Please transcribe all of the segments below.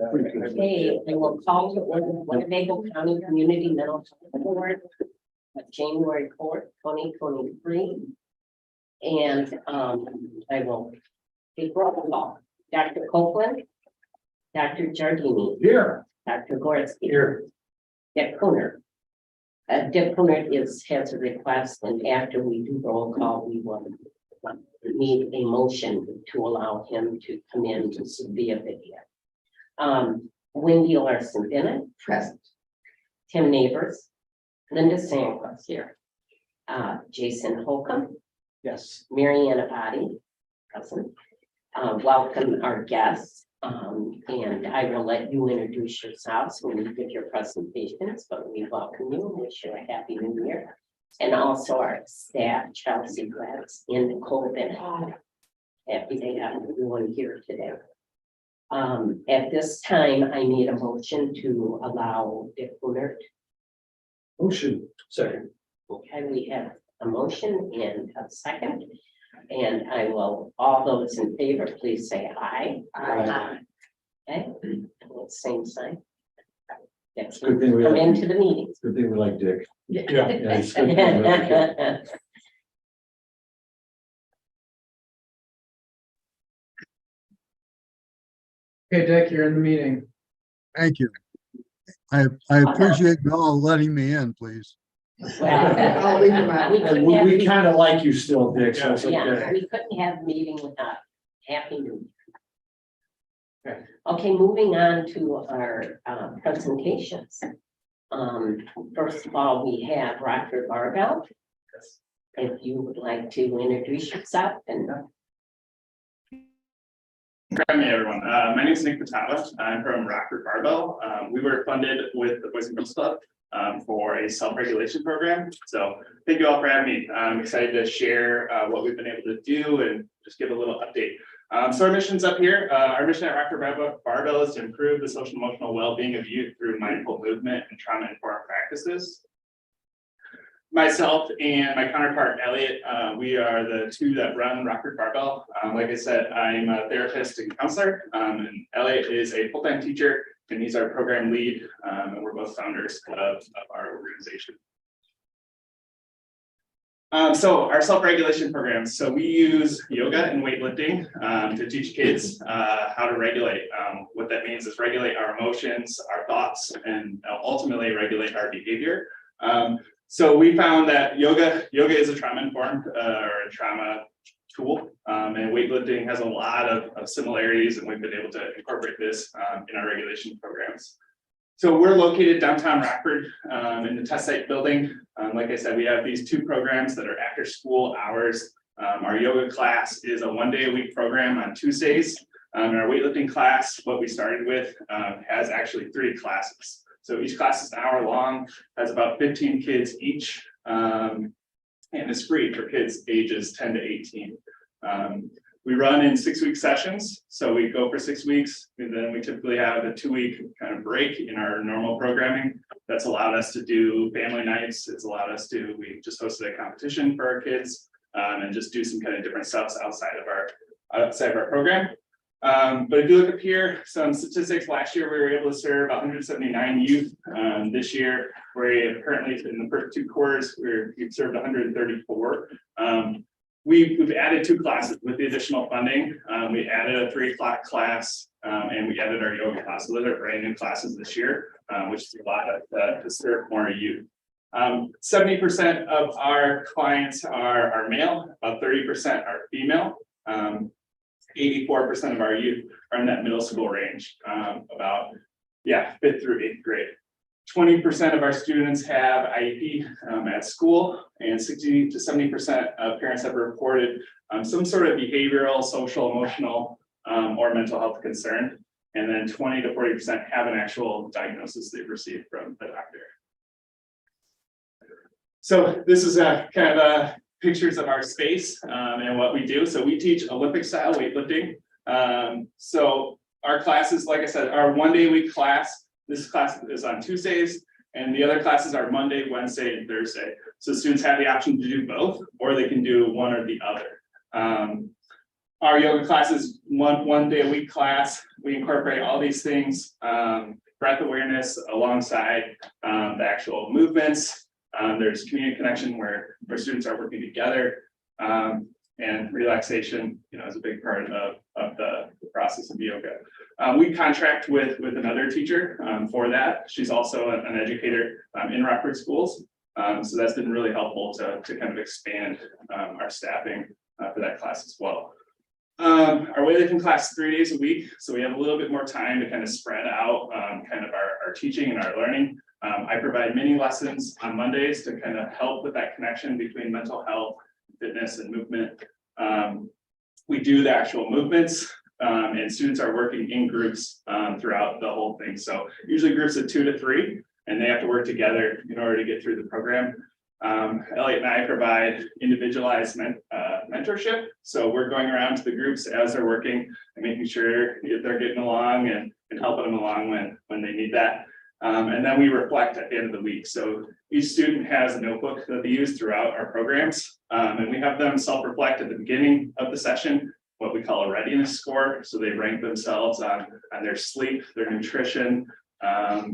Okay, I will call to order the Winnebago County Community Mental Health Board of January 4th, 2023. And I will take roll call. Dr. Copeland, Dr. Giardini, Here. Dr. Gorski, Here. Dick Cooner. Dick Cooner has a request, and after we do roll call, we will need a motion to allow him to come in to via video. Wendy Larson Bennett, present. Tim Neighbors, Linda Sandquist here. Jason Holcomb, Yes. Marianne Abadi, present. Welcome our guests. And I will let you introduce yourselves when you give your presentations, but we welcome you and wish you a happy new year. And also our staff, Chelsea Gladys and Nicole Bennett. Happy to have everyone here today. At this time, I need a motion to allow Dick Cooner. Motion. Second. Okay, we have a motion and a second. And I will, all those in favor, please say aye. Aye. Okay, same sign. That's Good thing we come like- into the meetings. Good thing we like Dick. Yeah. Yeah, it's good thing we like Dick. Okay, Dick, you're in the meeting. Thank you. I appreciate you all letting me in, please. Well, I'll leave them out. we couldn't We, have- we kind of like you still, Dick, so it's Yeah, okay. we couldn't have a meeting without Happy New Year. Okay. Okay, moving on to our presentations. First of all, we have Rockford Barbell. If you would like to introduce yourself and Good morning, everyone. My name is Nick Patala. I'm from Rockford Barbell. We were funded with the Boys and Girls Club for a self-regulation program. So thank you all for having me. I'm excited to share what we've been able to do and just give a little update. So our mission's up here. Our mission at Rockford Barbell is to improve the social and emotional well-being of youth through mindful movement and trauma-informed practices. Myself and my counterpart, Elliot, we are the two that run Rockford Barbell. Like I said, I'm a therapist and counselor, and Elliot is a full-time teacher, and he's our program lead, and we're both founders of our organization. So our self-regulation programs. So we use yoga and weightlifting to teach kids how to regulate. What that means is regulate our emotions, our thoughts, and ultimately regulate our behavior. So we found that yoga is a trauma-informed or a trauma tool, and weightlifting has a lot of similarities, and we've been able to incorporate this in our regulation programs. So we're located downtown Rockford in the test site building. Like I said, we have these two programs that are after school hours. Our yoga class is a one-day-a-week program on Tuesdays. And our weightlifting class, what we started with, has actually 3 classes. So each class is an hour long, has about 15 kids each, and is free for kids ages 10 to 18. We run in 6-week sessions. So we go for 6 weeks, and then we typically have a 2-week kind of break in our normal programming. That's allowed us to do family nights. It's allowed us to, we just hosted a competition for our kids, and just do some kind of different stuff outside of our program. But if you look up here, some statistics, last year we were able to serve 179 youth. This year, we're currently in the first 2 quarters, we've served 134. We've added 2 classes with the additional funding. We added a 3 o'clock class, and we added our yoga class. So those are brand new classes this year, which is a lot to serve more youth. 70% of our clients are male, about 30% are female. 84% of our youth are in that middle school range, about 5th through 8th grade. 20% of our students have IEP at school, and 60 to 70% of parents have reported some sort of behavioral, social, emotional, or mental health concern. And then 20 to 40% have an actual diagnosis they've received from the doctor. So this is a kind of pictures of our space and what we do. So we teach Olympic style weightlifting. So our classes, like I said, our one-day-a-week class, this class is on Tuesdays, and the other classes are Monday, Wednesday, and Thursday. So students have the option to do both, or they can do one or the other. Our yoga class is one day a week class. We incorporate all these things, breath awareness alongside the actual movements. There's community connection where students are working together, and relaxation, is a big part of the process of yoga. We contract with another teacher for that. She's also an educator in Rockford schools. So that's been really helpful to kind of expand our staffing for that class as well. Our weightlifting class 3 days a week, so we have a little bit more time to kind of spread out kind of our teaching and our learning. I provide mini lessons on Mondays to kind of help with that connection between mental health, fitness, and movement. We do the actual movements, and students are working in groups throughout the whole thing. So usually groups of 2 to 3, and they have to work together in order to get through the program. Elliot and I provide individualized mentorship. So we're going around to the groups as they're working and making sure they're getting along and helping them along when they need that. And then we reflect at the end of the week. So each student has a notebook that they use throughout our programs. And we have them self-reflect at the beginning of the session, what we call a readiness score. So they rank themselves on their sleep, their nutrition, how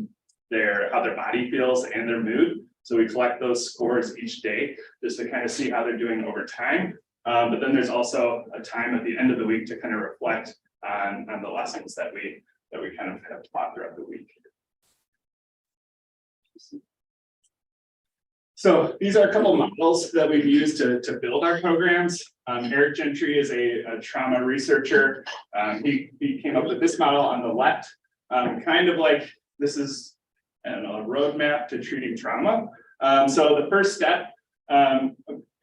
their body feels, and their mood. So we collect those scores each day just to kind of see how they're doing over time. But then there's also a time at the end of the week to kind of reflect on the lessons that we kind of have taught throughout the week. So these are a couple of models that we've used to build our programs. Eric Gentry is a trauma researcher. He came up with this model on the left, kind of like this is a roadmap to treating trauma. So the first step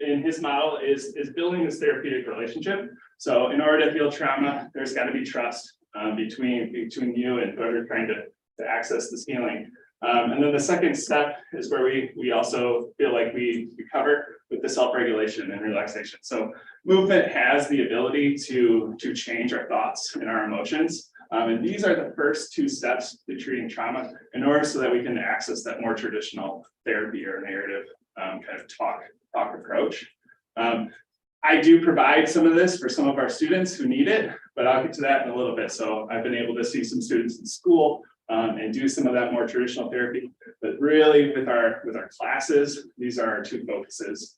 in his model is building this therapeutic relationship. So in order to heal trauma, there's got to be trust between you and whoever trying to access this healing. And then the second step is where we also feel like we cover with the self-regulation and relaxation. So movement has the ability to change our thoughts and our emotions. And these are the first 2 steps to treating trauma in order so that we can access that more traditional therapy or narrative kind of talk approach. I do provide some of this for some of our students who need it, but I'll get to that in a little bit. So I've been able to see some students in school and do some of that more traditional therapy, but really with our classes, these are our 2 focuses.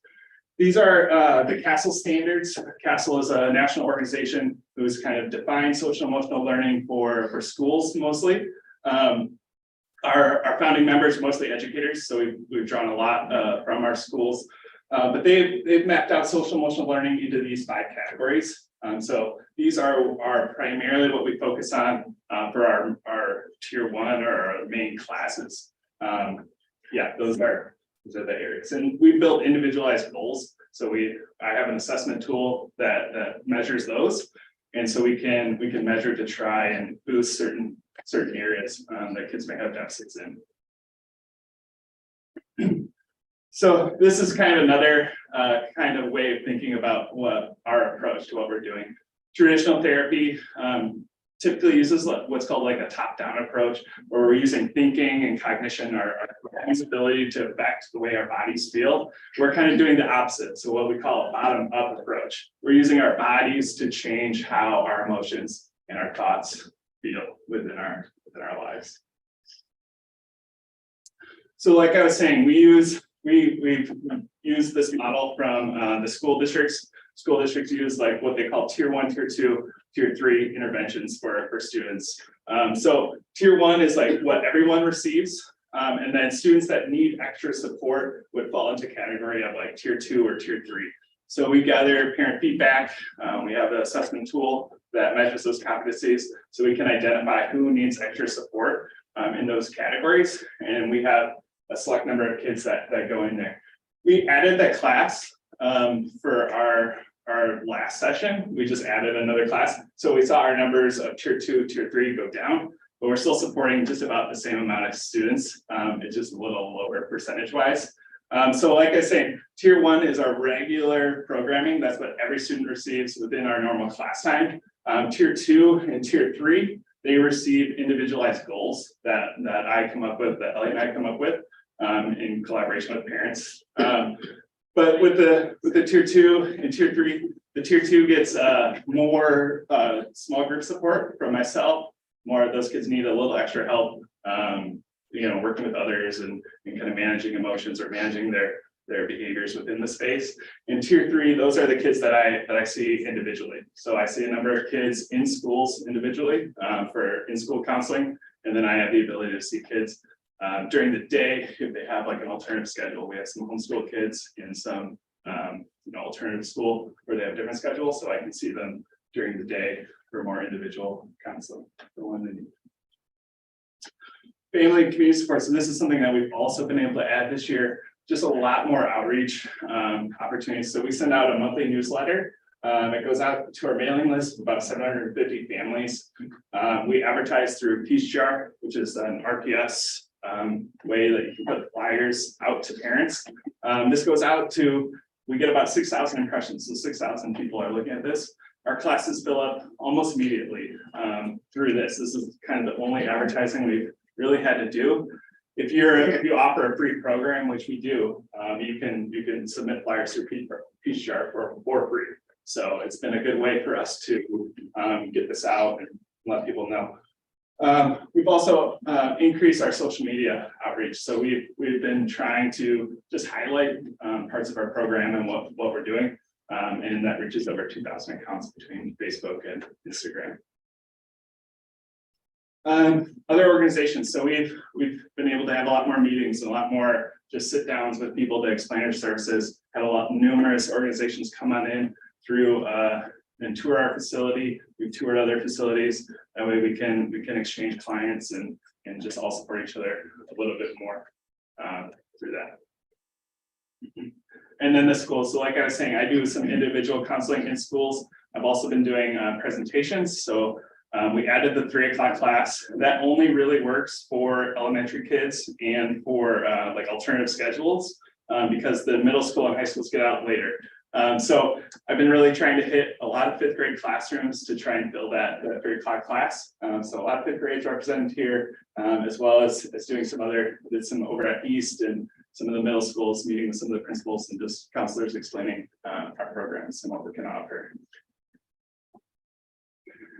These are the CASEL standards. CASEL is a national organization who's kind of defined social emotional learning for schools mostly. Our founding members are mostly educators, so we've drawn a lot from our schools, but they've mapped out social emotional learning into these 5 categories. So these are primarily what we focus on for our tier 1 or our main classes. Yeah, those are the areas, and we built individualized goals. So I have an assessment tool that measures those, and so we can measure to try and boost certain areas that kids may have deficits in. So this is kind of another kind of way of thinking about what our approach to what we're doing. Traditional therapy typically uses what's called like a top-down approach, where we're using thinking and cognition, our brain's ability to affect the way our bodies feel. We're kind of doing the opposite. So what we call a bottom-up approach. We're using our bodies to change how our emotions and our thoughts feel within our lives. So like I was saying, we've used this model from the school districts. School districts use like what they call tier 1, tier 2, tier 3 interventions for students. So tier 1 is like what everyone receives. And then students that need extra support would fall into category of like tier 2 or tier 3. So we gather parent feedback. We have an assessment tool that measures those competencies, so we can identify who needs extra support in those categories. And we have a select number of kids that go in there. We added that class for our last session. We just added another class. So we saw our numbers of tier 2, tier 3 go down, but we're still supporting just about the same amount of students. It's just a little lower percentage wise. So like I say, tier 1 is our regular programming. That's what every student receives within our normal class time. Tier 2 and tier 3, they receive individualized goals that I come up with, that Ellie and I come up with in collaboration with parents. But with the tier 2 and tier 3, The tier 2 gets more small group support from myself. More of those kids need a little extra help, working with others and kind of managing emotions or managing their behaviors within the space. In tier 3, those are the kids that I see individually. So I see a number of kids in schools individually for in-school counseling, and then I have the ability to see kids during the day if they have like an alternative schedule. We have some homeschool kids in some alternative school where they have different schedules, so I can see them during the day for more individual counseling. Family and community support. So this is something that we've also been able to add this year. Just a lot more outreach opportunities. So we send out a monthly newsletter. It goes out to our mailing list of about 750 families. We advertise through Peace Jar, which is an RPS way that you can put flyers out to parents. This goes out to, we get about 6,000 impressions. So 6,000 people are looking at this. Our classes fill up almost immediately through this. This is kind of the only advertising we've really had to do. If you offer a free program, which we do, you can submit flyers through Peace Jar for free. So it's been a good way for us to get this out and let people know. We've also increased our social media outreach. So we've been trying to just highlight parts of our program and what we're doing. And that reaches over 2,000 accounts between Facebook and Instagram. Other organizations. So we've been able to have a lot more meetings, a lot more just sit downs with people to explain our services. Had numerous organizations come on in through and tour our facility. We've toured other facilities. That way we can exchange clients and just all support each other a little bit more through that. And then the schools. So like I was saying, I do some individual counseling in schools. I've also been doing presentations. So we added the 3 o'clock class. That only really works for elementary kids and for like alternative schedules because the middle school and high schools get out later. So I've been really trying to hit a lot of 5th grade classrooms to try and fill that 3 o'clock class. So a lot of 5th grades represented here, as well as doing some over at East and some of the middle schools, meeting with some of the principals and just counselors explaining our programs and what we can offer.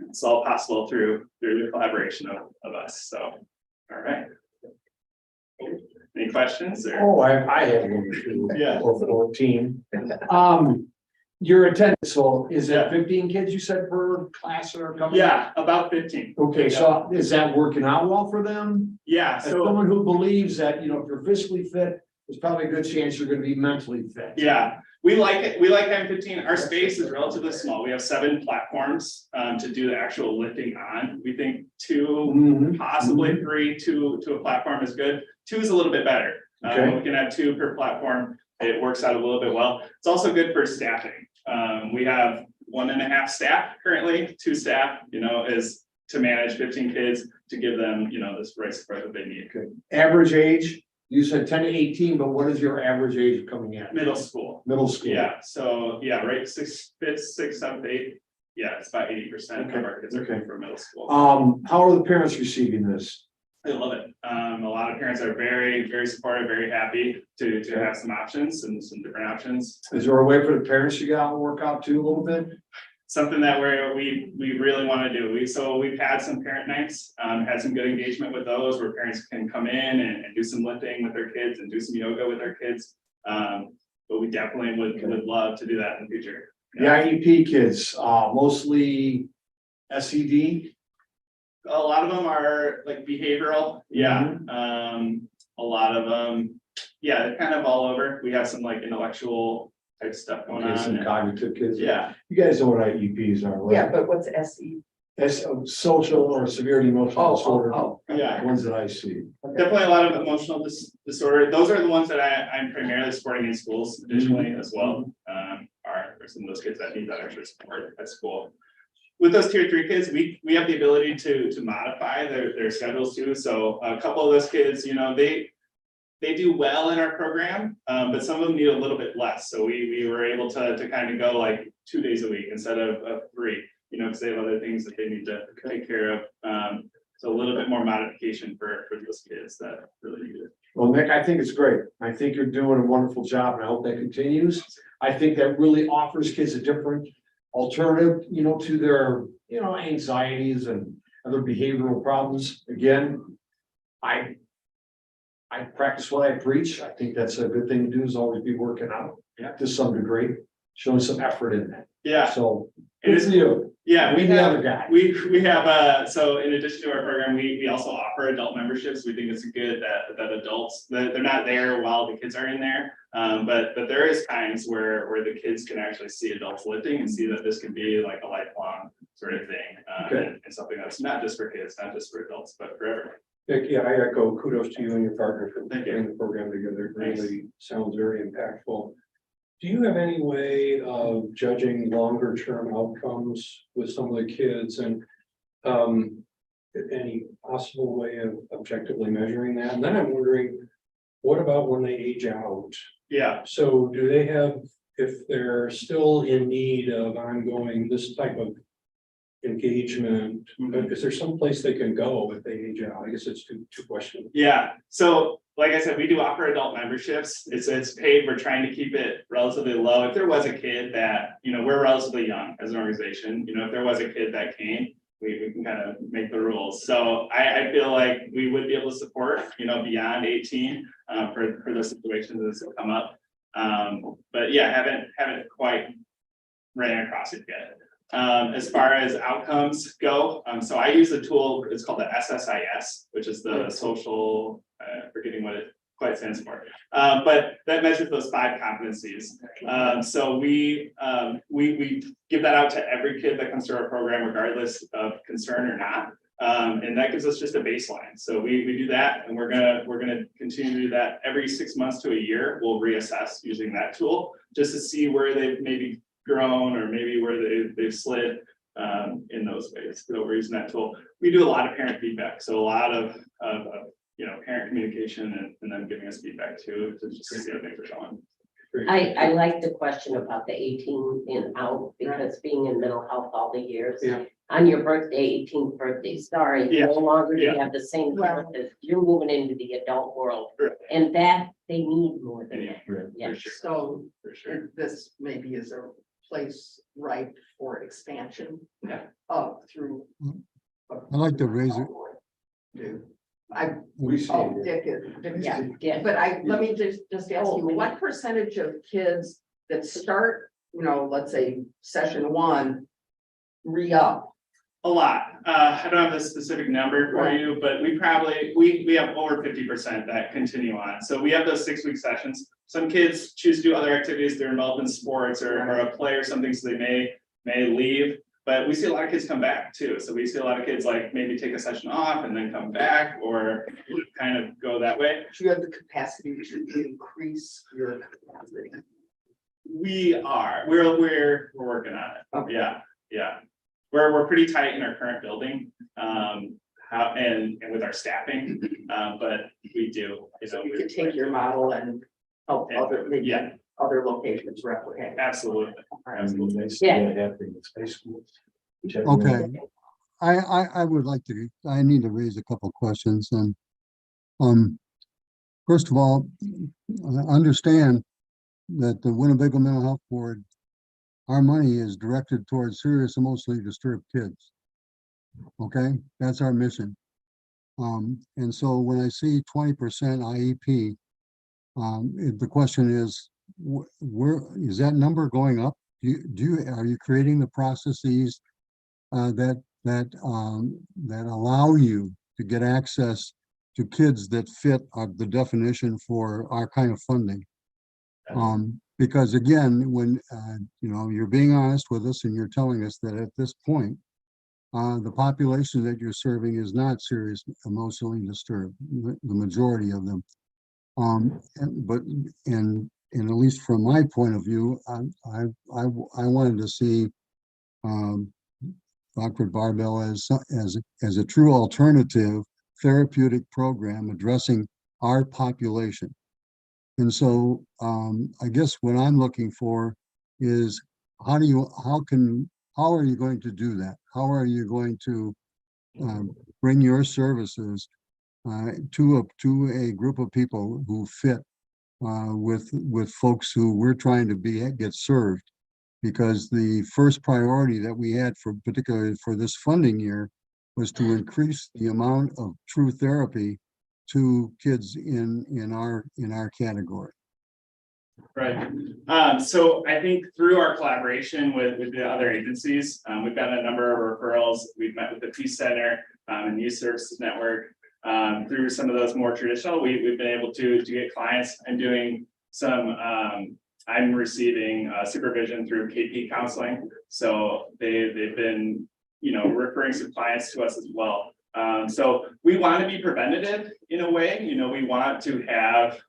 It's all possible through the collaboration of us. So, all right. Any questions? Or? Oh, I have one too. Yeah. Or 14. Your attendance, so is that 15 kids you said per class that are coming? Yeah, about 15. Okay, so is that working out well for them? Yeah. As So someone who believes that, if you're physically fit, there's probably a good chance you're going to be mentally fit. yeah, we like it. We like having 15. Our space is relatively small. We have 7 platforms to do the actual lifting on. We think 2, possibly 3 to a platform is good. 2 is a little bit better. Okay. We can have 2 per platform. It works out a little bit well. It's also good for staffing. We have 1.5 staff currently. 2 staff, is to manage 15 kids to give them, this right support that they need. Okay. Average age, you said 10 to 18, but what is your average age coming in? Middle school. Middle school. Yeah. So yeah, right. 6th, 5th, 6th, 7th, 8th. Yeah, it's about 80% of our kids are coming from middle school. How are the parents receiving this? I love it. A lot of parents are very, very supportive, very happy to have some options and some different options. Is there a way for the parents to get out and work out too a little bit? Something that we really want to do. We've had some parent nights, had some good engagement with those where parents can come in and do some lifting with their kids and do some yoga with their kids. But we definitely would love to do that in the future. The IEP kids, mostly SED. A lot of them are like behavioral. Yeah. A lot of them, yeah, kind of all over. We have some like intellectual type stuff going on. Some cognitive kids. Yeah. You guys know what IEPs are, right? Yeah, but what's SE? That's social or severe emotional disorder. Yeah. Ones that I see. Definitely a lot of emotional disorder. Those are the ones that I'm primarily supporting in schools additionally as well. Are some of those kids that need that extra support at school. With those tier 3 kids, we have the ability to modify their schedules too. So a couple of those kids, they do well in our program, but some of them need a little bit less. So we were able to kind of go like 2 days a week instead of 3, because they have other things that they need to take care of. So a little bit more modification for those kids that really need it. Well, Nick, I think it's great. I think you're doing a wonderful job and I hope that continues. I think that really offers kids a different alternative, to their, anxieties and other behavioral problems. Again, I practice what I preach. I think that's a good thing to do, is always be working out. Yeah. To some degree, showing some effort in that. Yeah, So, it is you. Yeah, We we the have, other guy. we have, so in addition to our program, we also offer adult memberships. We think it's good that adults, that they're not there while the kids are in there. But there is times where the kids can actually see adults lifting and see that this can be like a lifelong sort of thing. Okay. And something that's not just for kids, not just for adults, but for everyone. Nick, yeah, I echo kudos to you and your partner for Thank you. putting the program together. It Thanks. really sounds very impactful. Do you have any way of judging longer term outcomes with some of the kids, and any possible way of objectively measuring that? And then I'm wondering, what about when they age out? Yeah, So do they have, if they're still in need of ongoing this type of engagement, Mhm. is there some place they can go if they age out? I guess it's two questions. yeah. So like I said, we do offer adult memberships. It's paid. We're trying to keep it relatively low. If there was a kid that, we're relatively young as an organization, if there was a kid that came, we can kind of make the rules. So I feel like we would be able to support, beyond 18 for those situations that come up. But yeah, haven't quite ran across it yet. As far as outcomes go, so I use a tool, it's called the SSIS, which is the social, forgetting what it quite stands for. But that measures those 5 competencies. So we give that out to every kid that comes to our program, regardless of concern or not. And that gives us just a baseline. So we do that, and we're gonna continue to do that every 6 months to a year. We'll reassess using that tool just to see where they've maybe grown or maybe where they've slid in those ways. So we're using that tool. We do a lot of parent feedback, so a lot of parent communication and them giving us feedback too, to just see how things are going. I like the question about the 18 and out, because being in mental health all the years. Yeah. On your birthday, 18th birthday, sorry, Yeah. no longer do you Yeah. have the same Well- purpose. You're moving into the adult world, Right. and that they need more than Yeah, that. Yeah. for sure, So for sure. this maybe is a place ripe for expansion. Yeah. Through. I'd like to raise it. Do. I, We see. Dick is. Yeah, yeah. But let me just ask you, what percentage of kids that start, let's say, session 1, re-up? A lot. I don't have a specific number for Right. you, but we have over 50% that continue on. So we have those 6-week sessions. Some kids choose to do other activities. They're involved in sports or a play or something, so they may leave. But we see a lot of kids come back too. So we see a lot of kids like maybe take a session off and then come back, or kind of go that way. Do you have the capacity to increase your capacity? We're working on it. Okay. Yeah. We're pretty tight in our current building, and with our staffing, but we do. So you can take your model and help other, maybe Yeah. other locations replicate. Absolutely. Yeah. Okay. I would like to, I need to raise a couple questions, and first of all, I understand that the Winnebago Mental Health Board, our money is directed towards serious emotionally disturbed kids. Okay, that's our mission. And so when I see 20% IEP, the question is, where is that number going up? Are you creating the processes that allow you to get access to kids that fit the definition for our kind of funding? Because again, when you're being honest with us and you're telling us that at this point, the population that you're serving is not serious emotionally disturbed, the majority of them. And at least from my point of view, I wanted to see Dr. Barbell as a true alternative therapeutic program addressing our population. And so I guess what I'm looking for is how are you going to do that? How are you going to bring your services to a group of people who fit with folks who we're trying to get served? Because the first priority that we had for particularly for this funding year was to increase the amount of true therapy to kids in our category. Right. So I think through our collaboration with the other agencies, we've got a number of referrals. We've met with the Peace Center and Youth Services Network. Through some of those more traditional, we've been able to get clients. I'm doing some, I'm receiving supervision through KP counseling. So they've been, referring some clients to us as well. So we want to be preventative in a way, we want to have,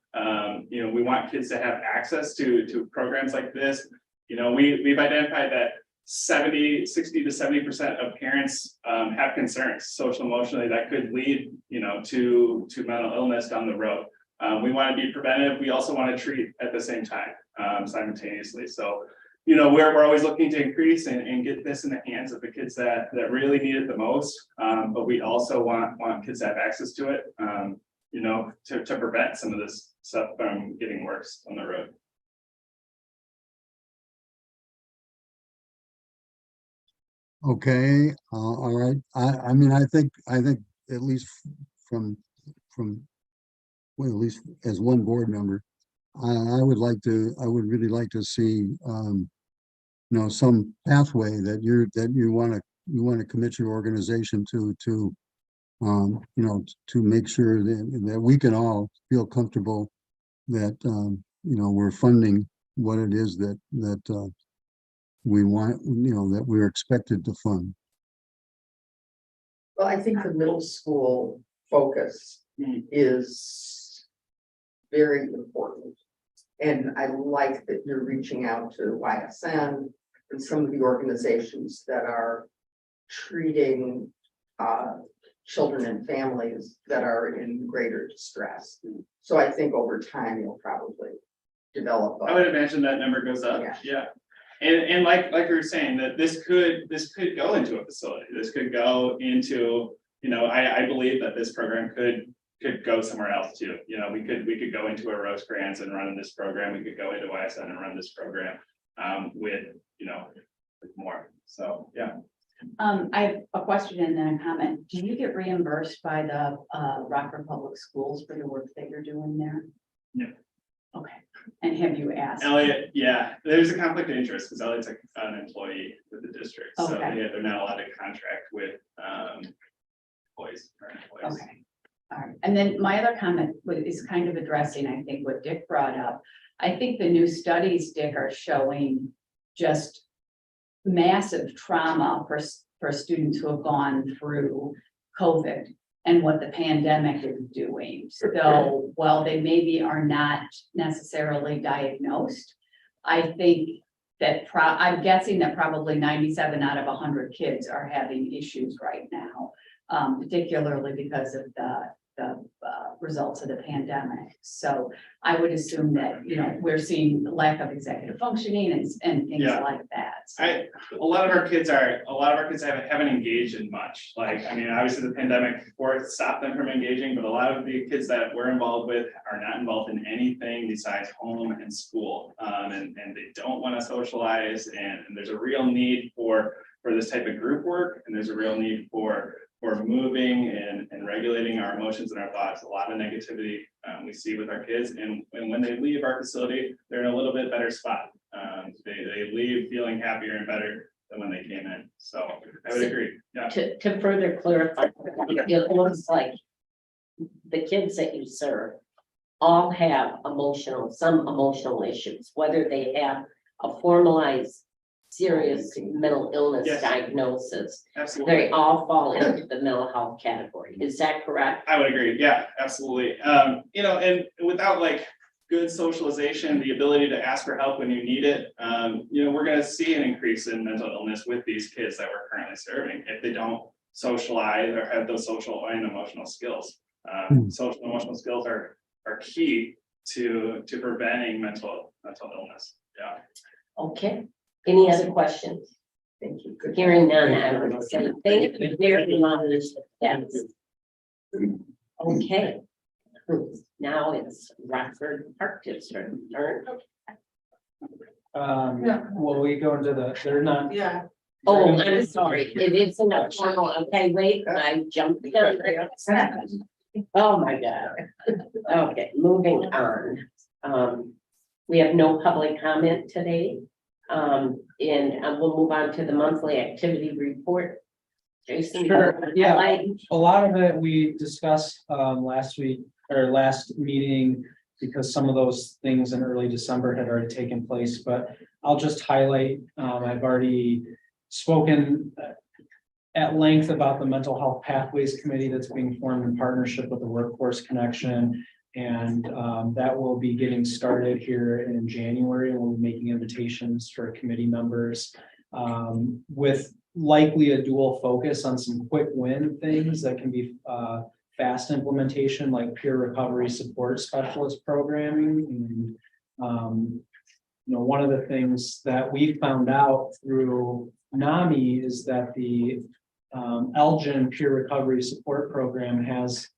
we want kids to have access to programs like this. We've identified that 60 to 70% of parents have concerns social emotionally that could lead, to mental illness down the road. We want to be preventive. We also want to treat at the same time, simultaneously. So, we're always looking to increase and get this in the hands of the kids that really need it the most. But we also want kids to have access to it, to prevent some of this stuff from getting worse on the road. Okay, all right. I mean, I think at least from, well, at least as one board member, I would really like to see, some pathway that you want to commit your organization to make sure that we can all feel comfortable that, we're funding what it is that we want, that we're expected to fund. Well, I think the middle school focus is very important. And I like that you're reaching out to YSN and some of the organizations that are treating children and families that are in greater distress. So I think over time, you'll probably develop. I would imagine that number goes up. Yeah. And like we were saying, that this could go into a facility. This could go into, I believe that this program could go somewhere else too. We could go into a Rosecrans and run this program. We could go into YSN and run this program with more. So yeah. I have a question and then a comment. Do you get reimbursed by the Rockford Public Schools for the work that you're doing there? No. Okay. And have you asked? Elliot, yeah, there's a conflict of interest because Elliot's an employee with the district. So Okay. they're not allowed to contract with employees or employees. Okay. All right. And then my other comment is kind of addressing, I think, what Dick brought up. I think the new studies, Dick, are showing just massive trauma for students who have gone through COVID and what the pandemic is doing. So while they maybe are not necessarily diagnosed, I think that I'm guessing that probably 97 out of 100 kids are having issues right now, particularly because of the results of the pandemic. So I would assume that, we're seeing lack of executive functioning and things like that. So. A lot of our kids haven't engaged in much. Obviously the pandemic stopped them from engaging, but a lot of the kids that we're involved with are not involved in anything besides home and school. And they don't want to socialize, and there's a real need for this type of group work, and there's a real need for moving and regulating our emotions and our thoughts. A lot of negativity we see with our kids, and when they leave our facility, they're in a little bit better spot. They leave feeling happier and better than when they came in. So I would agree. Yeah. To further clarify, it looks like the kids that you serve all have some emotional issues, whether they have a formalized serious mental illness Yes. diagnosis. Absolutely. They all fall into the mental health category. Is that correct? I would agree. Yeah, absolutely. And without good socialization, the ability to ask for help when you need it, we're going to see an increase in mental illness with these kids that we're currently serving if they don't socialize or have those social and emotional skills. Social and emotional skills are key to preventing mental illness. Yeah. Okay. Any other questions? Thank you. Hearing none, I would say thank you very much. Yes. Okay. Now it's Rockford Park District turn. Will we go into they're not, Yeah. Oh, I'm sorry, it is an optional, okay, wait, I jumped the gun. Oh, my God. Okay, moving on. We have no public comment today. And we'll move on to the monthly activity report. Jason. Sure, yeah. Like, a lot of it we discussed last week or last meeting. Because some of those things in early December had already taken place, but I'll just highlight, I've already spoken at length about the mental health pathways committee that's being formed in partnership with the Workforce Connection. And that will be getting started here in January. We'll be making invitations for committee members with likely a dual focus on some quick win things that can be fast implementation, like peer recovery support specialist programming. And one of the things that we found out through NAMI is that the Elgin peer recovery support program has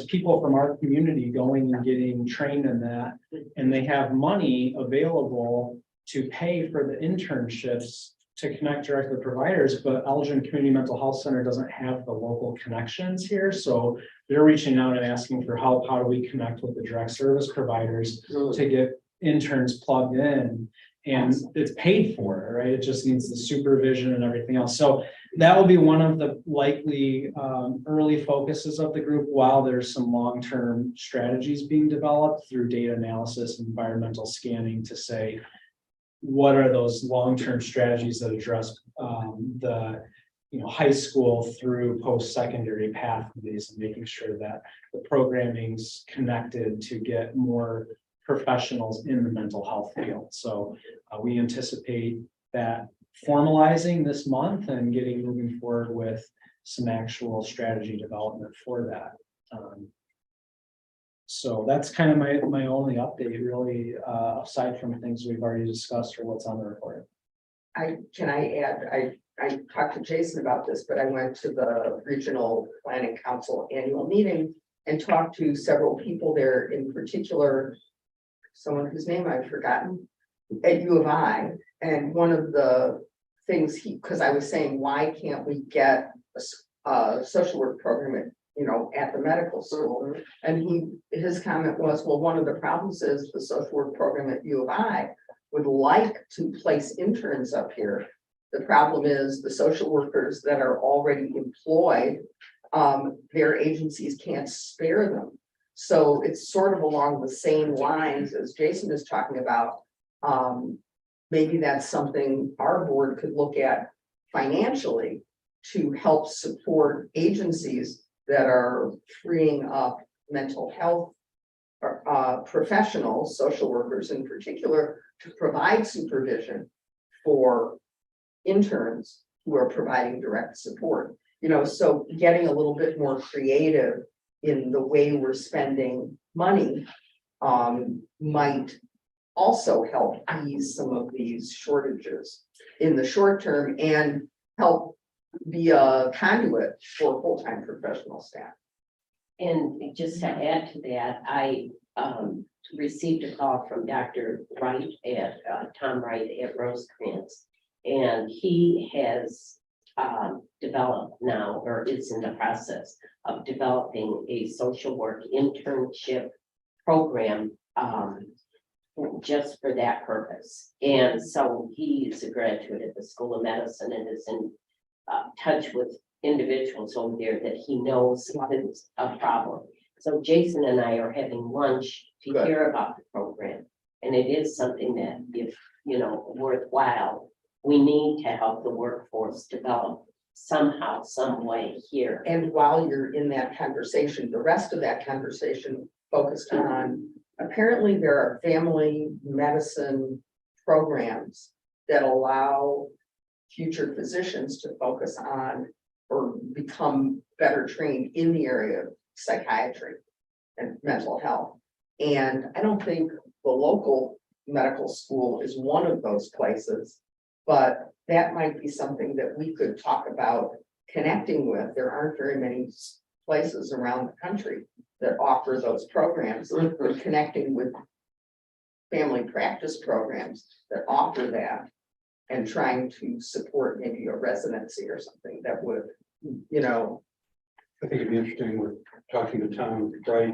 people from our community going and getting trained in that, and they have money available to pay for the internships to connect directly to providers, but Elgin Community Mental Health Center doesn't have the local connections here. So they're reaching out and asking for help. How do we connect with the direct service providers to get interns plugged in? And it's paid for, right? It just needs the supervision and everything else. So that will be one of the likely early focuses of the group, while there's some long-term strategies being developed through data analysis and environmental scanning to say, what are those long-term strategies that address the high school through post-secondary pathways, and making sure that the programming's connected to get more professionals in the mental health field. So we anticipate that formalizing this month and moving forward with some actual strategy development for that. So that's kind of my only update, really, aside from things we've already discussed or what's on the report. I talked to Jason about this, but I went to the Regional Planning Council annual meeting and talked to several people there, in particular, someone whose name I've forgotten, at U of I. And one of the things because I was saying, why can't we get a social work program at the medical school? And his comment was, well, one of the problems is the social work program at U of I would like to place interns up here. The problem is the social workers that are already employed, their agencies can't spare them. So it's sort of along the same lines as Jason is talking about. Maybe that's something our board could look at financially to help support agencies that are freeing up mental health professionals, social workers in particular, to provide supervision for interns who are providing direct support. So getting a little bit more creative in the way we're spending money might also help ease some of these shortages in the short term and help be a conduit for full-time professional staff. And just to add to that, I received a call from Dr. Wright Tom Wright at Rosecrans, and he has developed now, or is in the process of developing, a social work internship program just for that purpose. And so he's a graduate at the School of Medicine and is in touch with individuals over there that he knows is a problem. So Jason and I are having lunch to hear about the program. And it is something that, if worthwhile, we need to help the workforce develop somehow, some way here. And while you're in that conversation, the rest of that conversation focused on, apparently there are family medicine programs that allow future physicians to focus on or become better trained in the area of psychiatry and mental health. And I don't think the local medical school is one of those places, but that might be something that we could talk about connecting with. There aren't very many places around the country that offer those programs. We're connecting with family practice programs that offer that. And trying to support maybe a residency or something that would, you know, I think it'd be interesting with talking to Tom, right?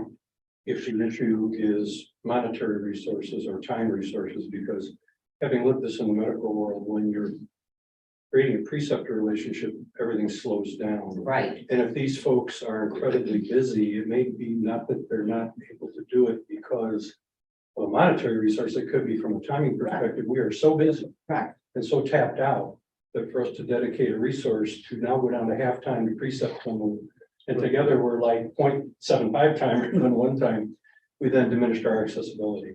If the issue is monetary resources or time resources, because having lived this in the medical world, when you're creating a preceptor relationship, everything slows down. Right, And if these folks are incredibly busy, it may be not that they're not able to do it because of a monetary resource. It could be from a timing perspective. We are so busy. Right. And so tapped out that for us to dedicate a resource to now go down to halftime to precept someone. And together we're like 0.75 time rather than one time, we then diminished our accessibility.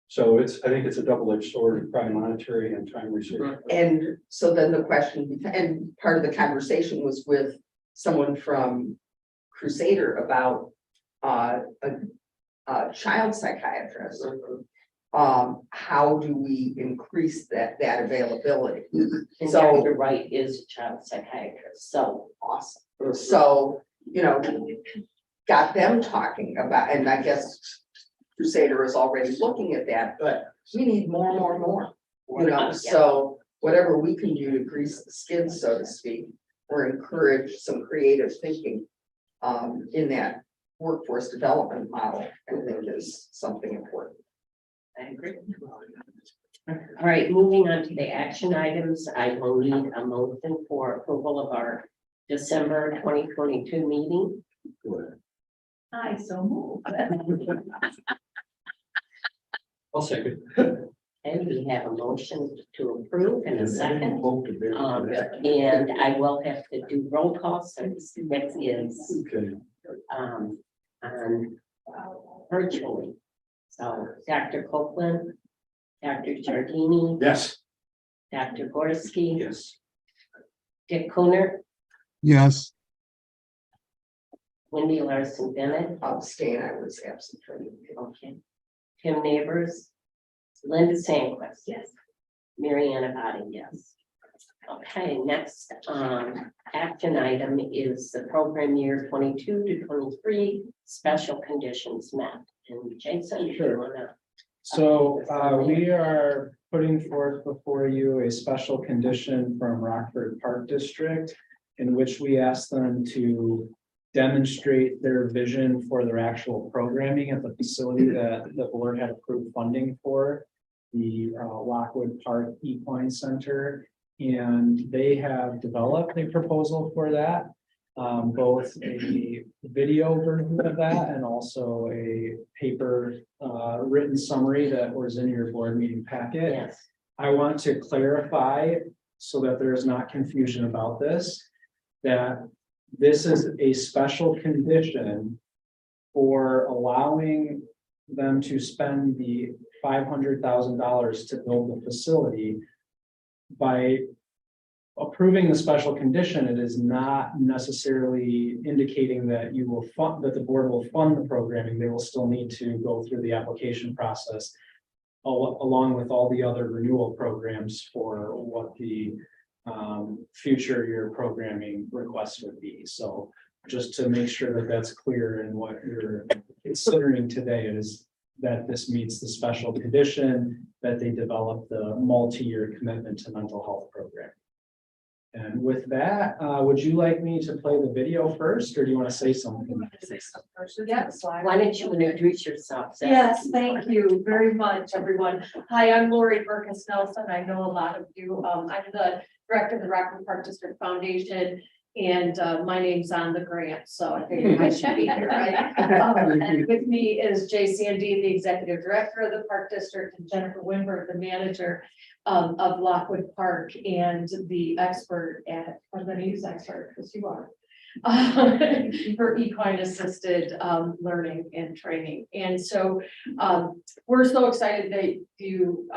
So I think it's a double-edged sword, probably monetary and time resource. and so then the question, and part of the conversation was with someone from Crusader about a child psychiatrist. How do we increase that availability? and So Dr. Wright is a child psychiatrist, so. awesome. So, you know, got them talking about, and I guess Crusader is already looking at that, but we need more, you know, so whatever we can do to grease the skids, so to speak, or encourage some creative thinking in that workforce development model, I think is something important. I agree. All right, moving on to the action items, I will need a motion for approval of our December 2022 meeting. I so move. I'll second. And we have a motion to approve and a second. And I will have to do roll call since next is Okay. on virtually. So Dr. Copeland, Dr. Giardini, Yes. Dr. Gorski, Yes. Dick Cooner, Yes, Wendy Larson Bennett, Abstain, I was absent from the meeting. okay. Tim Neighbors, Linda Sandquist. Yes. Mary Ann Abadi, yes. Okay, next, action item is the program year 22 to 23 special conditions met. And Jason, if you wanna. So we are putting forth before you a special condition from Rockford Park District in which we ask them to demonstrate their vision for their actual programming at the facility that the board had approved funding for, the Lockwood Park Equine Center. And they have developed a proposal for that, both a video version of that and also a paper written summary that was in your board meeting packet. Yes, I want to clarify so that there is not confusion about this, that this is a special condition for allowing them to spend the $500,000 to build the facility. By approving the special condition, it is not necessarily indicating that you will fund, that the board will fund the programming. They will still need to go through the application process along with all the other renewal programs for what the future year programming requests would be. So just to make sure that that's clear in what you're considering today is that this meets the special condition that they develop the multi-year commitment to mental health program. And with that, would you like me to play the video first, or do you want to say something? Yes. why don't you introduce yourself? Sarah? Yes, thank you very much, everyone. Hi, I'm Lori Burkus Nelson. I know a lot of you. I'm the director of the Rockland Park District Foundation, and my name's on the grant, so I figured I should be here, right? And with me is Jay Sandy, the executive director of the Park District, and Jennifer Winberg, the manager of Lockwood Park, and the expert at, I'm going to use expert because you are. For equine assisted learning and training. And so we're so excited that you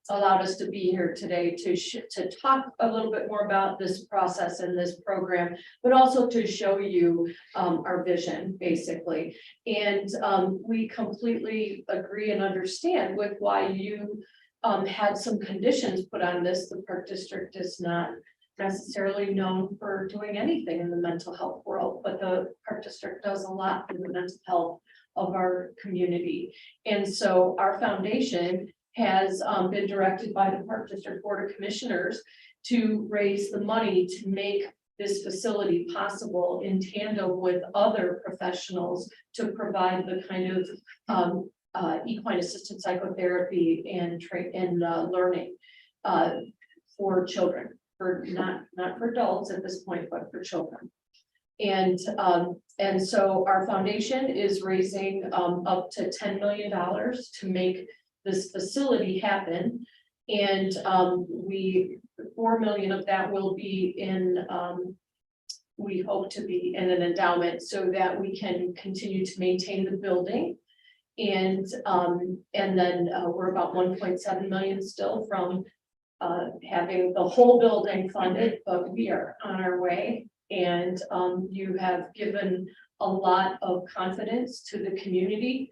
allowed us to be here today to talk a little bit more about this process and this program, but also to show you our vision basically. And we completely agree and understand with why you had some conditions put on this. The Park District is not necessarily known for doing anything in the mental health world, but the Park District does a lot for the mental health of our community. And so our foundation has been directed by the Park District Board of Commissioners to raise the money to make this facility possible in tandem with other professionals to provide the kind of equine assisted psychotherapy and learning for children, for not for adults at this point, but for children. And so our foundation is raising up to $10 million to make this facility happen. And $4 million of that will be in, we hope to be in an endowment so that we can continue to maintain the building. And then we're about 1.7 million still from having the whole building funded, but we are on our way. And you have given a lot of confidence to the community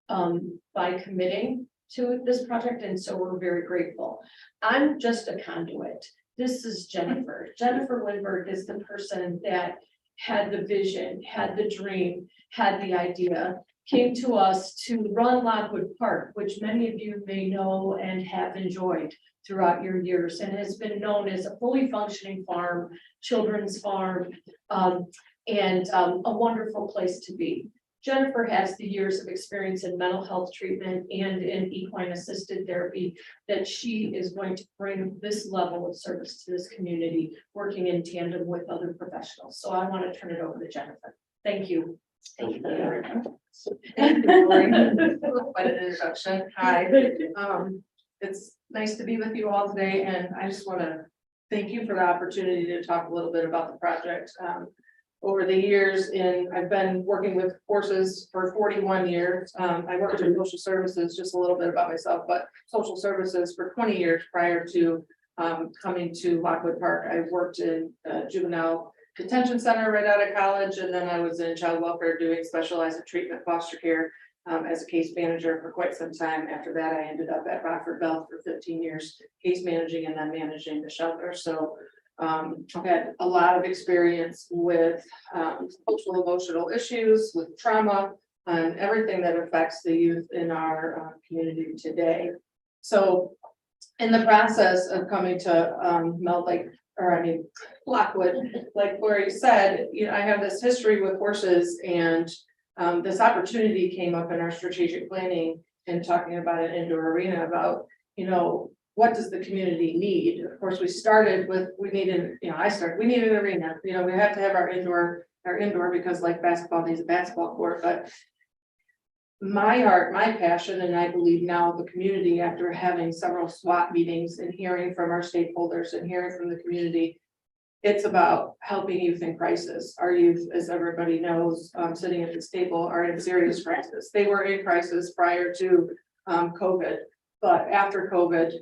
by committing to this project, and so we're very grateful. I'm just a conduit. This is Jennifer. Jennifer Lindbergh is the person that had the vision, had the dream, had the idea, came to us to run Lockwood Park, which many of you may know and have enjoyed throughout your years, and has been known as a fully functioning farm, children's farm, and a wonderful place to be. Jennifer has the years of experience in mental health treatment and in equine assisted therapy that she is going to bring this level of service to this community, working in tandem with other professionals. So I want to turn it over to Jennifer. Thank you. Thank you very much. Thank you, Lori. Quite an introduction. Hi. It's nice to be with you all today, and I just want to thank you for the opportunity to talk a little bit about the project. Over the years, I've been working with horses for 41 years. I worked in social services, just a little bit about myself, but social services for 20 years prior to coming to Lockwood Park. I worked in juvenile detention center right out of college, and then I was in child welfare doing specialized treatment foster care as a case manager for quite some time. After that, I ended up at Rockford Bell for 15 years, case managing and then managing the shelter. So I've had a lot of experience with social emotional issues, with trauma, and everything that affects the youth in our community today. So in the process of coming to Lockwood, like Lori said, I have this history with horses, and this opportunity came up in our strategic planning and talking about an indoor arena about, what does the community need? Of course, we started with, we needed an arena, we have to have our indoor because like basketball needs a basketball court, but my heart, my passion, and I believe now the community, after having several SWAT meetings and hearing from our stakeholders and hearing from the community, it's about helping youth in crisis. Our youth, as everybody knows, sitting at this table, are in serious crisis. They were in crisis prior to COVID, but after COVID,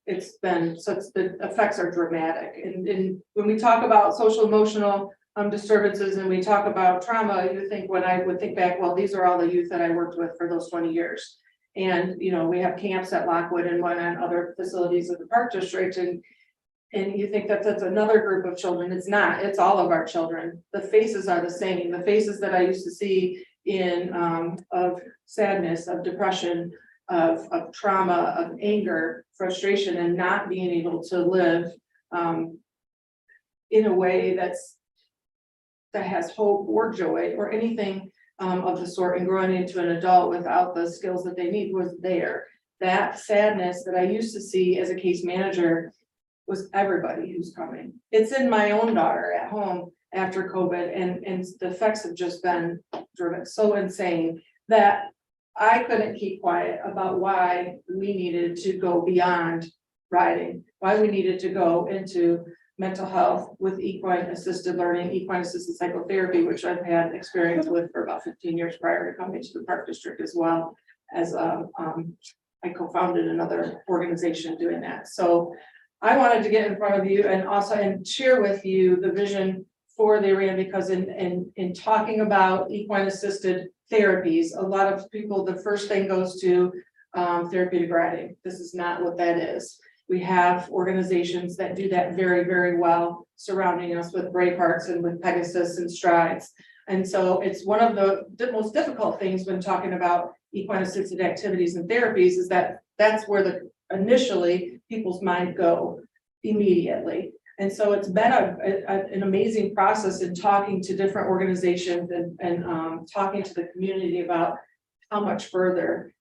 the effects are dramatic. And when we talk about social emotional disturbances and we talk about trauma, I would think back, well, these are all the youth that I worked with for those 20 years. And, we have camps at Lockwood and one on other facilities of the Park District. And you think that that's another group of children. It's not, it's all of our children. The faces are the same. The faces that I used to see of sadness, of depression, of trauma, of anger, frustration, and not being able to live in a way that has hope or joy or anything of the sort, and growing into an adult without the skills that they need was there. That sadness that I used to see as a case manager was everybody who's coming. It's in my own daughter at home after COVID, and the effects have just been driven so insane that I couldn't keep quiet about why we needed to go beyond riding, why we needed to go into mental health with equine assisted learning, equine assisted psychotherapy, which I've had experience with for about 15 years prior to coming to the Park District, as well as I co-founded another organization doing that. So I wanted to get in front of you and share with you the vision for the arena, because in talking about equine assisted therapies, a lot of people, the first thing goes to therapeutic riding. This is not what that is. We have organizations that do that very, very well, surrounding us with Brave Hearts and with Pegasus and Strides. And so it's one of the most difficult things when talking about equine assisted activities and therapies is that that's where initially people's mind go immediately. And so it's been an amazing process in talking to different organizations and talking to the community about how much further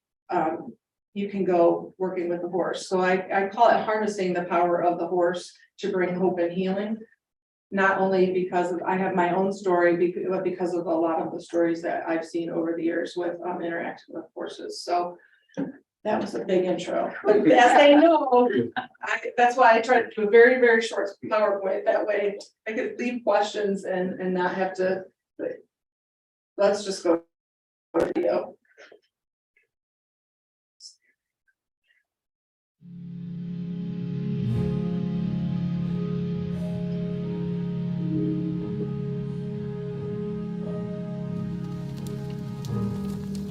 you can go working with the horse. So I call it harnessing the power of the horse to bring hope and healing. Not only because I have my own story, but because of a lot of the stories that I've seen over the years with interacting with horses. So that was a big intro. But as they know, that's why I try to do a very, very short PowerPoint. That way I could leave questions and not have to. Let's just go to video.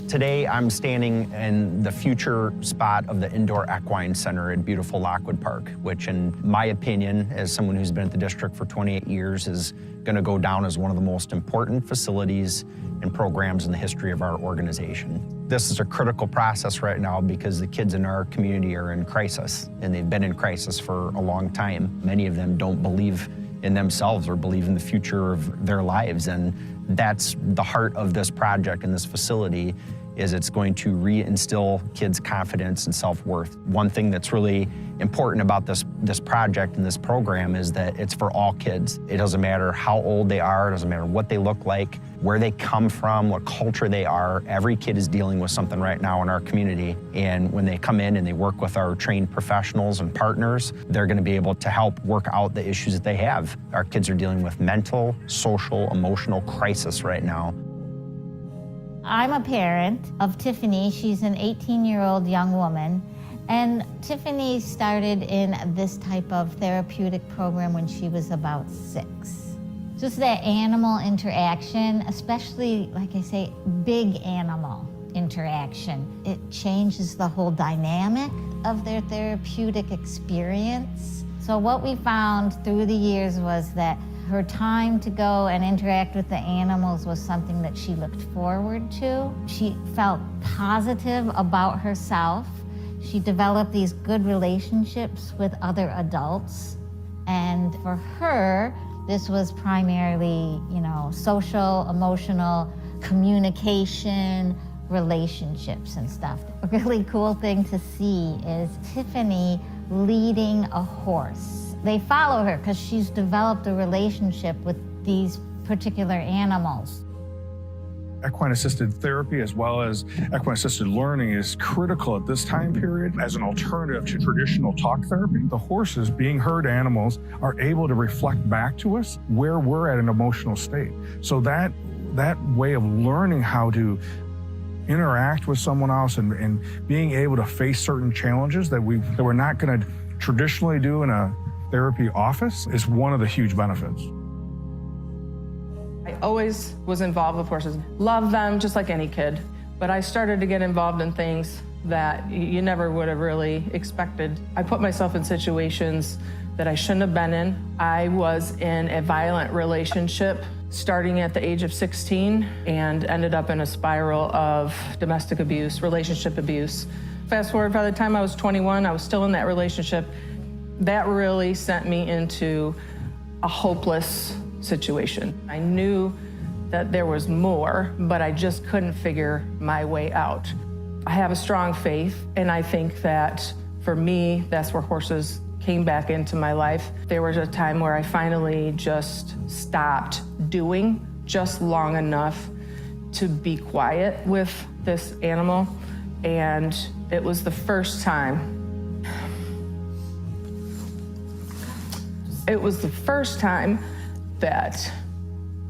Today, I'm standing in the future spot of the Indoor Equine Center at beautiful Lockwood Park, which in my opinion, as someone who's been at the district for 28 years, is gonna go down as one of the most important facilities and programs in the history of our organization. This is a critical process right now because the kids in our community are in crisis, and they've been in crisis for a long time. Many of them don't believe in themselves or believe in the future of their lives, and that's the heart of this project and this facility. Is it's going to reinstill kids' confidence and self-worth. One thing that's really important about this project and this program is that it's for all kids. It doesn't matter how old they are, it doesn't matter what they look like, where they come from, what culture they are. Every kid is dealing with something right now in our community. And when they come in and they work with our trained professionals and partners, they're gonna be able to help work out the issues that they have. Our kids are dealing with mental, social, emotional crisis right now. I'm a parent of Tiffany. She's an 18-year-old young woman. And Tiffany started in this type of therapeutic program when she was about 6. Just that animal interaction, especially, like I say, big animal interaction. It changes the whole dynamic of their therapeutic experience. So what we found through the years was that her time to go and interact with the animals was something that she looked forward to. She felt positive about herself. She developed these good relationships with other adults. And for her, this was primarily, social, emotional, communication, relationships and stuff. A really cool thing to see is Tiffany leading a horse. They follow her because she's developed a relationship with these particular animals. Equine-assisted therapy as well as equine-assisted learning is critical at this time period as an alternative to traditional talk therapy. The horses, being herd animals, are able to reflect back to us where we're at an emotional state. So that way of learning how to interact with someone else and being able to face certain challenges that we're not going to traditionally do in a therapy office is one of the huge benefits. I always was involved with horses, love them just like any kid, but I started to get involved in things that you never would have really expected. I put myself in situations that I shouldn't have been in. I was in a violent relationship starting at the age of 16 and ended up in a spiral of domestic abuse, relationship abuse. Fast forward, by the time I was 21, I was still in that relationship. That really sent me into a hopeless situation. I knew that there was more, but I just couldn't figure my way out. I have a strong faith, and I think that for me, that's where horses came back into my life. There was a time where I finally just stopped doing just long enough to be quiet with this animal, and it was the first time. It was the first time that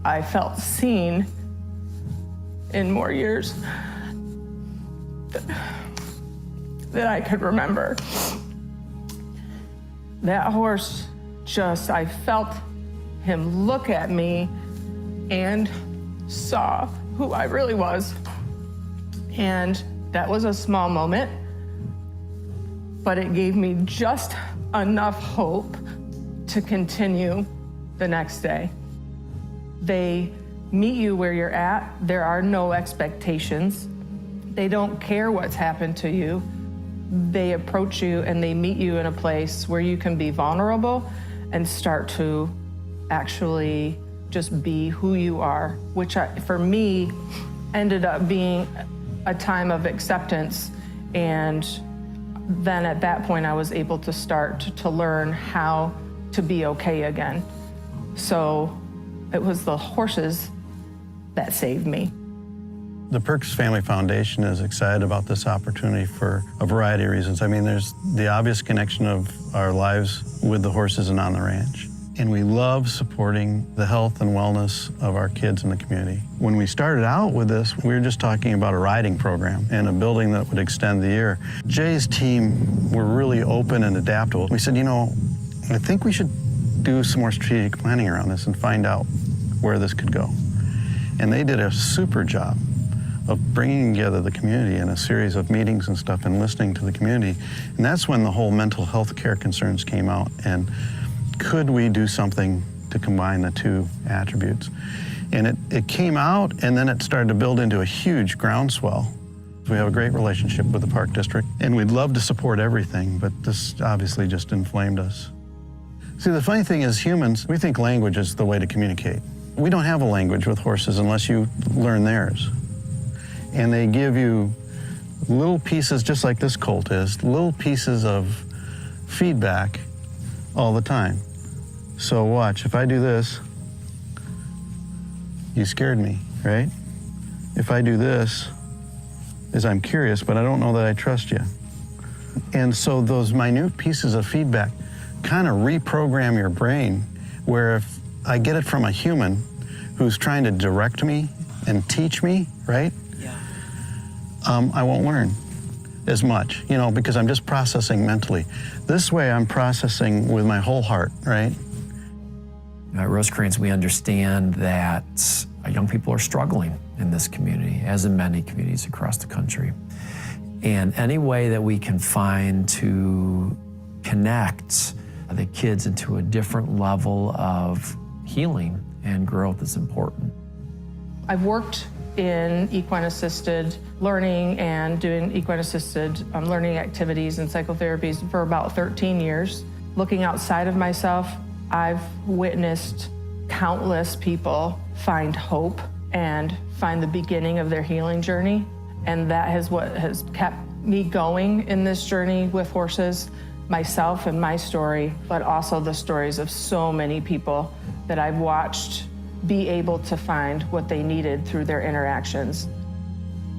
I felt seen in more years that I could remember. That horse I felt him look at me and saw who I really was. And that was a small moment, but it gave me just enough hope to continue the next day. They meet you where you're at. There are no expectations. They don't care what's happened to you. They approach you and they meet you in a place where you can be vulnerable and start to actually just be who you are, which for me ended up being a time of acceptance. And then at that point, I was able to start to learn how to be okay again. So it was the horses that saved me. The Perks Family Foundation is excited about this opportunity for a variety of reasons. I mean, there's the obvious connection of our lives with the horses and on the ranch. And we love supporting the health and wellness of our kids in the community. When we started out with this, we were just talking about a riding program and a building that would extend the year. Jay's team were really open and adaptable. We said, you know, I think we should do some more strategic planning around this and find out where this could go. And they did a super job of bringing together the community in a series of meetings and stuff and listening to the community. And that's when the whole mental health care concerns came out, and could we do something to combine the two attributes? And it came out, and then it started to build into a huge groundswell. We have a great relationship with the Park District, and we'd love to support everything, but this obviously just inflamed us. See, the funny thing is, humans, we think language is the way to communicate. We don't have a language with horses unless you learn theirs. And they give you little pieces, just like this colt is, little pieces of feedback all the time. So watch, if I do this, you scared me, right? If I do this, is I'm curious, but I don't know that I trust you. And so those minute pieces of feedback kind of reprogram your brain, where if I get it from a human who's trying to direct me and teach me, right? Yeah. I won't learn as much, you know, because I'm just processing mentally. This way I'm processing with my whole heart, right? At Rosecrans, we understand that young people are struggling in this community, as in many communities across the country. And any way that we can find to connect the kids into a different level of healing and growth is important. I've worked in equine-assisted learning and doing equine-assisted learning activities and psychotherapies for about 13 years. Looking outside of myself, I've witnessed countless people find hope and find the beginning of their healing journey. And that is what has kept me going in this journey with horses, myself and my story, but also the stories of so many people that I've watched be able to find what they needed through their interactions.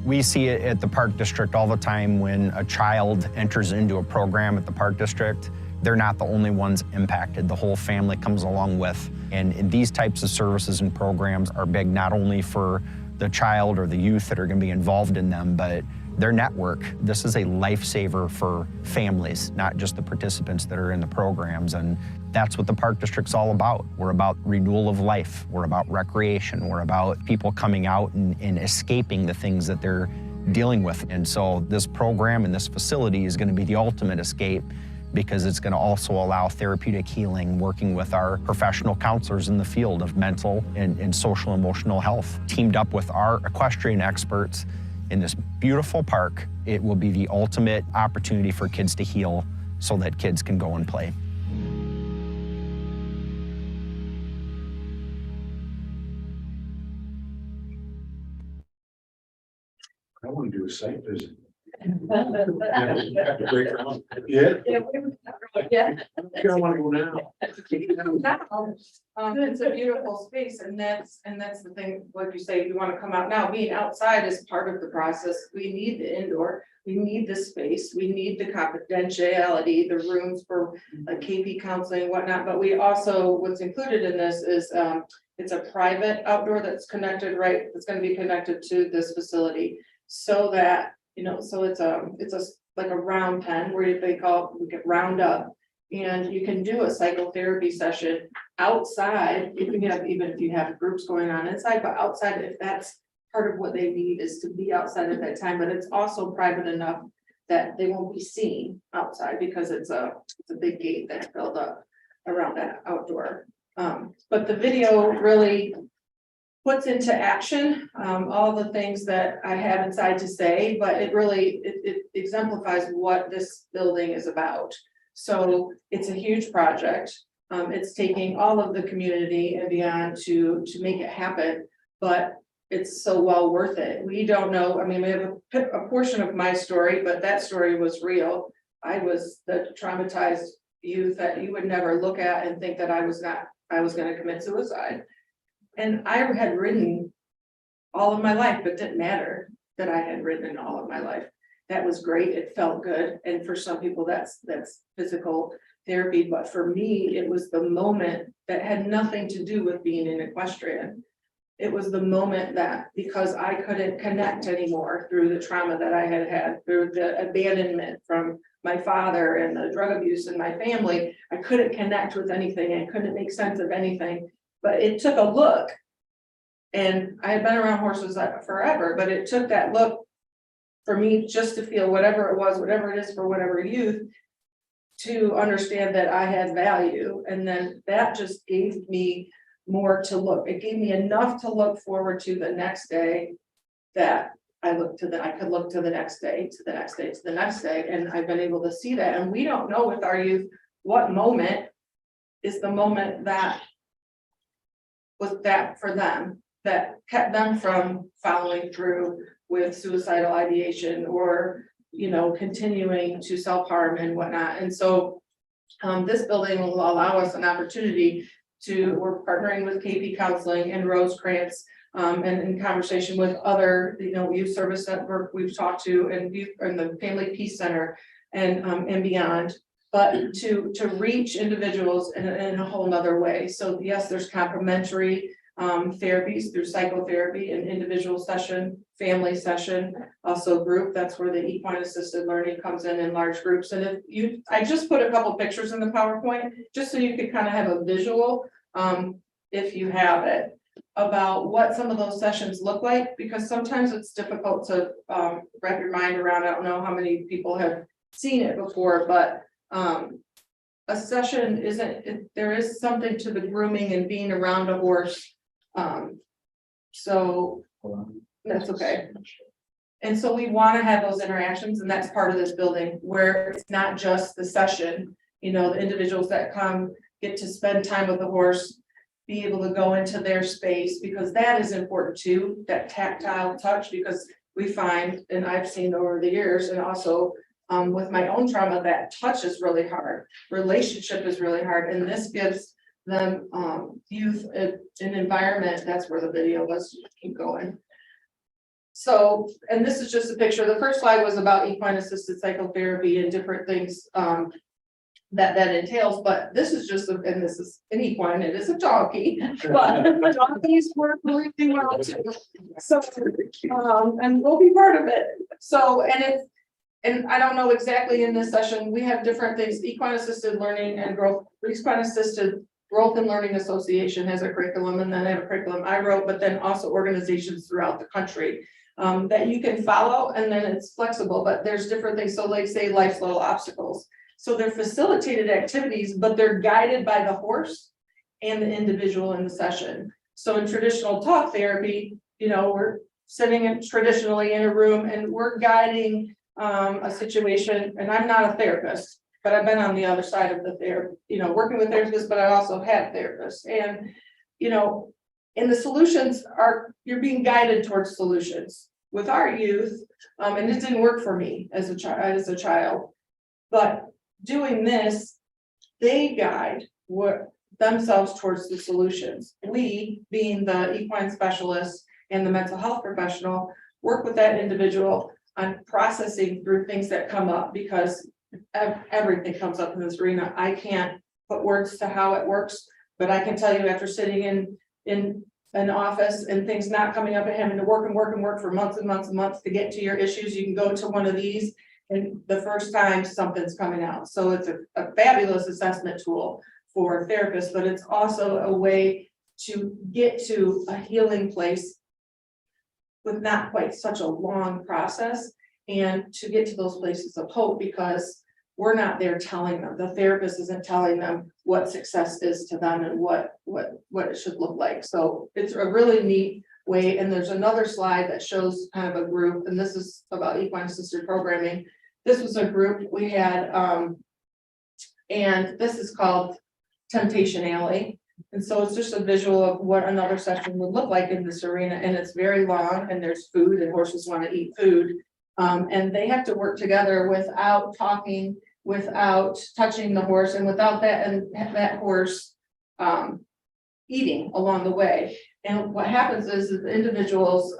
We see it at the Park District all the time. When a child enters into a program at the Park District, they're not the only ones impacted. The whole family comes along with. And these types of services and programs are big not only for the child or the youth that are going to be involved in them, but their network. This is a lifesaver for families, not just the participants that are in the programs. And that's what the Park District's all about. We're about renewal of life. We're about recreation. We're about people coming out and escaping the things that they're dealing with. And so this program and this facility is going to be the ultimate escape, because it's going to also allow therapeutic healing, working with our professional counselors in the field of mental and social emotional health. Teamed up with our equestrian experts in this beautiful park, it will be the ultimate opportunity for kids to heal so that kids can go and play. I want to do a site visit. Have to break around. Yeah. Yeah. I don't want to go now. It's a beautiful space, and that's the thing, like you say, if you want to come out now, being outside is part of the process. We need the indoor, we need the space, we need the confidentiality, the rooms for KP counseling and whatnot, but we also, what's included in this is, it's a private outdoor that's connected, right? It's going to be connected to this facility, so that, you know, so it's like a round pen where they call, we can round up. And you can do a psychotherapy session outside. You can have, even if you have groups going on inside, but outside, if that's part of what they need, is to be outside at that time. But it's also private enough that they won't be seen outside because it's a big gate that's filled up around that outdoor. But the video really puts into action all the things that I have inside to say, but it exemplifies what this building is about. So it's a huge project. It's taking all of the community and beyond to make it happen, but it's so well worth it. We don't know, I mean, we have a portion of my story, but that story was real. I was the traumatized youth that you would never look at and think that I was gonna commit suicide. And I had ridden all of my life, but didn't matter that I had ridden all of my life. That was great. It felt good. And for some people, that's physical therapy. But for me, it was the moment that had nothing to do with being an equestrian. It was the moment that, because I couldn't connect anymore through the trauma that I had had, through the abandonment from my father and the drug abuse in my family, I couldn't connect with anything and couldn't make sense of anything. But it took a look, and I had been around horses forever, but it took that look for me just to feel whatever it was, whatever it is for whatever youth, to understand that I had value. And then that just gave me more to look. It gave me enough to look forward to the next day, that I could look to the next day, to the next day, to the next day. And I've been able to see that. And we don't know with our youth what moment is the moment that was that for them, that kept them from following through with suicidal ideation or, continuing to self-harm and whatnot. And so this building will allow us an opportunity we're partnering with KP Counseling and Rosecrans, and in conversation with other, youth service network we've talked to, and the Family Peace Center and beyond, but to reach individuals in a whole nother way. So yes, there's complementary therapies through psychotherapy and individual session, family session, also group. That's where the equine assisted learning comes in large groups. And I just put a couple pictures in the PowerPoint just so you could kind of have a visual, if you have it, about what some of those sessions look like, because sometimes it's difficult to wrap your mind around. I don't know how many people have seen it before, but a session there is something to the grooming and being around a horse. So that's okay. And so we want to have those interactions, and that's part of this building, where it's not just the session, the individuals that come get to spend time with the horse, be able to go into their space, because that is important too, that tactile touch, because we find, and I've seen over the years, and also with my own trauma, that touch is really hard. Relationship is really hard. And this gives them youth an environment. That's where the video was. Keep going. So, and this is just a picture. The first slide was about equine assisted psychotherapy and different things that entails, but this is just and this is an equine, it is a donkey, but the donkeys work really well too. So and we'll be part of it. So, and I don't know exactly in this session, we have different things. Equine assisted learning and growth, Equine Assisted Growth and Learning Association has a curriculum, and then they have a curriculum I wrote, but then also organizations throughout the country that you can follow, and then it's flexible, but there's different things. So like say life's little obstacles. So they're facilitated activities, but they're guided by the horse and the individual in the session. So in traditional talk therapy, we're sitting traditionally in a room and we're guiding a situation, and I'm not a therapist, but I've been on the other side of the therapy, working with therapists, but I also had therapists. And, and the solutions you're being guided towards solutions. With our youth, and it didn't work for me as a child, but doing this, they guide themselves towards the solutions. We, being the equine specialist and the mental health professional, work with that individual on processing through things that come up, because everything comes up in this arena. I can't put words to how it works, but I can tell you, after sitting in an office and things not coming up and having to work for months and months and months to get to your issues, you can go to one of these, and the first time something's coming out. So it's a fabulous assessment tool for therapists, but it's also a way to get to a healing place with not quite such a long process. and to get to those places of hope, because we're not there telling them, the therapist isn't telling them what success is to them and what it should look like. So it's a really neat way. And there's another slide that shows kind of a group, and this is about equine assisted programming. This was a group we had, and this is called Temptation Alley. And so it's just a visual of what another session would look like in this arena, and it's very long, and there's food, and horses want to eat food. And they have to work together without talking, without touching the horse, and without that, and that horse eating along the way. And what happens is that the individuals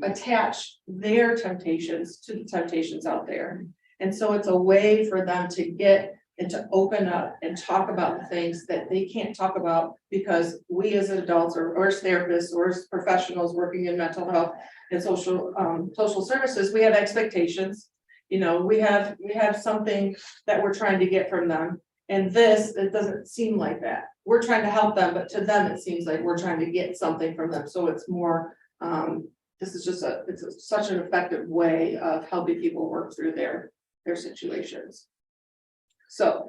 attach their temptations to the temptations out there. And so it's a way for them to get and to open up and talk about the things that they can't talk about, because we as adults or as therapists or as professionals working in mental health and social services, we have expectations. You know, we have something that we're trying to get from them. And this, it doesn't seem like that. We're trying to help them, but to them, it seems like we're trying to get something from them. So it's more, this is just such an effective way of helping people work through their situations. So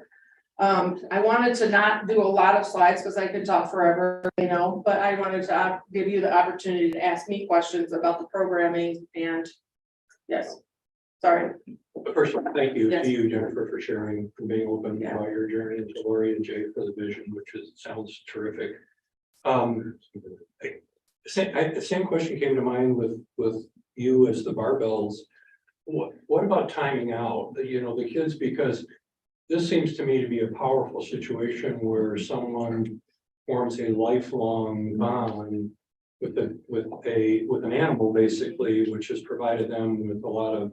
I wanted to not do a lot of slides because I could talk forever, you know, but I wanted to give you the opportunity to ask me questions about the programming. And yes, sorry. First, thank you Yes. to you, Jennifer, for sharing, for being open Yeah. about your journey, and to Lori and Jay for the vision, sounds terrific. The same question came to mind with you as the barbells. What about timing out, you know, the kids, because this seems to me to be a powerful situation where someone forms a lifelong bond with an animal, basically, which has provided them with a lot of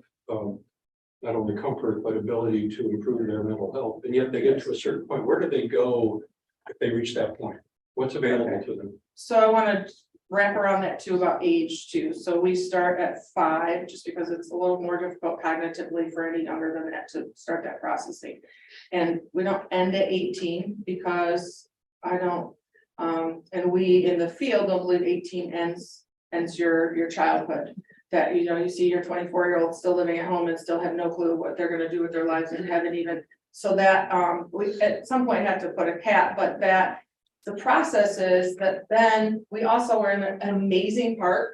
not only comfort, but ability to improve their mental health. And yet they get to a certain point. Where do they go if they reach that point? What's available to them? So I want to wrap around that too about age too. So we start at 5, just because it's a little more difficult cognitively for any younger than that to start that processing. And we don't end at 18 because I don't, and we in the field don't believe 18 ends your childhood. That, you know, you see your 24-year-old still living at home and still have no clue what they're going to do with their lives and haven't even, so that we at some point have to put a cap, but that the process is that then we also are in an amazing park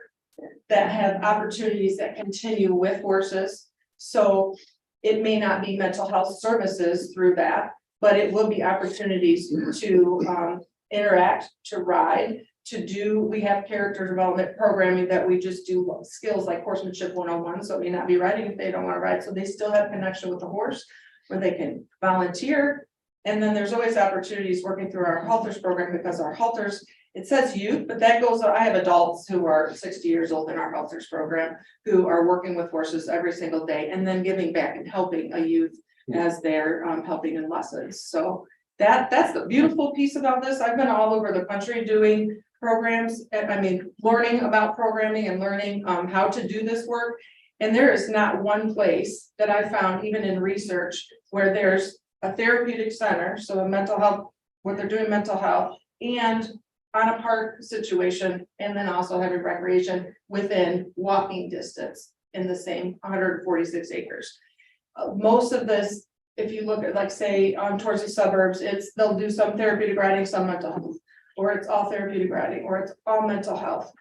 that have opportunities that continue with horses. So it may not be mental health services through that, but it will be opportunities to interact, to ride, to do, we have character development programming that we just do skills like horsemanship 101. So it may not be riding if they don't want to ride. So they still have connection with the horse where they can volunteer. And then there's always opportunities working through our halters program, because our halters, it says youth, but that goes, I have adults who are 60 years old in our halters program who are working with horses every single day and then giving back and helping a youth as they're helping in lessons. So that's the beautiful piece about this. I've been all over the country doing programs, learning about programming and learning how to do this work. And there is not one place that I found, even in research, where there's a therapeutic center, so a mental health, what they're doing mental health, and on a park situation, and then also having recreation within walking distance in the same 146 acres. Most of this, if you look at, like, say, towards the suburbs, they'll do some therapeutic riding, some mental health, or it's all therapeutic riding, or it's all mental health.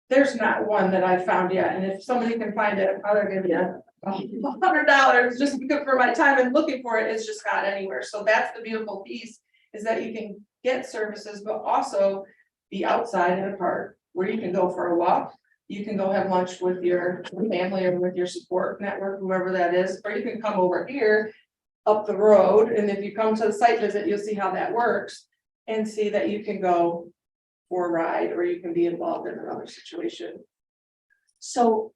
There's not one that I've found yet, and if somebody can find it, I'll give you $100 just because for my time and looking for it. It's just not anywhere. So that's the beautiful piece, is that you can get services, but also be outside in a park where you can go for a walk. You can go have lunch with your family or with your support network, whoever that is, or you can come over here up the road. And if you come to the site visit, you'll see how that works and see that you can go for a ride, or you can be involved in another situation. So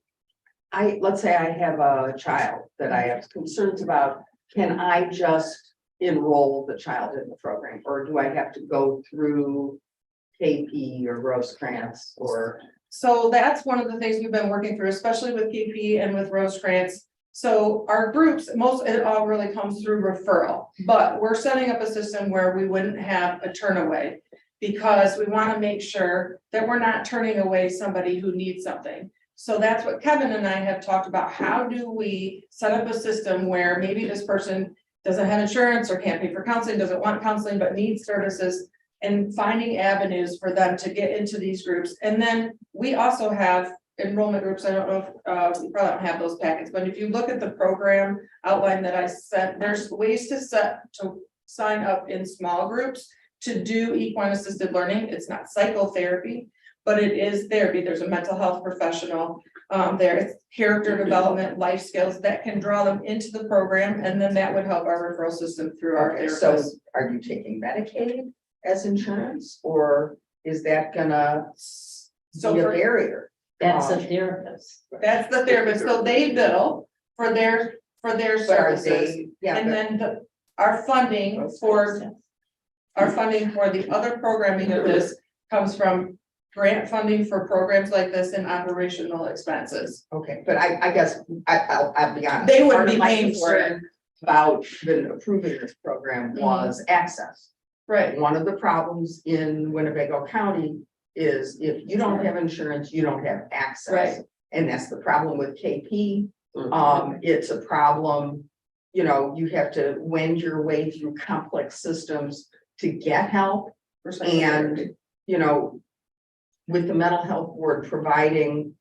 let's say I have a child that I have concerns about. Can I just enroll the child in the program, or do I have to go through KP or Rosecrans or? So that's one of the things we've been working through, especially with KP and with Rosecrans. So our groups, it all really comes through referral, but we're setting up a system where we wouldn't have a turnaway, because we want to make sure that we're not turning away somebody who needs something. So that's what Kevin and I have talked about. How do we set up a system where maybe this person doesn't have insurance or can't pay for counseling, doesn't want counseling, but needs services, and finding avenues for them to get into these groups. And then we also have enrollment groups. I don't know if, we probably don't have those packets, but if you look at the program outline that I sent, there's ways to sign up in small groups to do equine assisted learning. It's not psychotherapy, but it is therapy. There's a mental health professional, there's character development, life skills that can draw them into the program. And then that would help our referral system through our Okay, so therapists. are you taking Medicaid as insurance, or is that gonna be a barrier? That's a therapist. That's the therapist. So they bill for their But are services. they, yeah, And but then our funding for the other programming of this comes from grant funding for programs like this and operational expenses. okay, but I guess I'll be honest. They would part of be my paying for it. concern About the approving this program was access. Right, One of the problems in Winnebago County is if you don't have insurance, you don't have access. Right. And that's the problem with KP. It's a problem, you know, you have to wend your way through complex systems to get help. And, you know, with the mental health board providing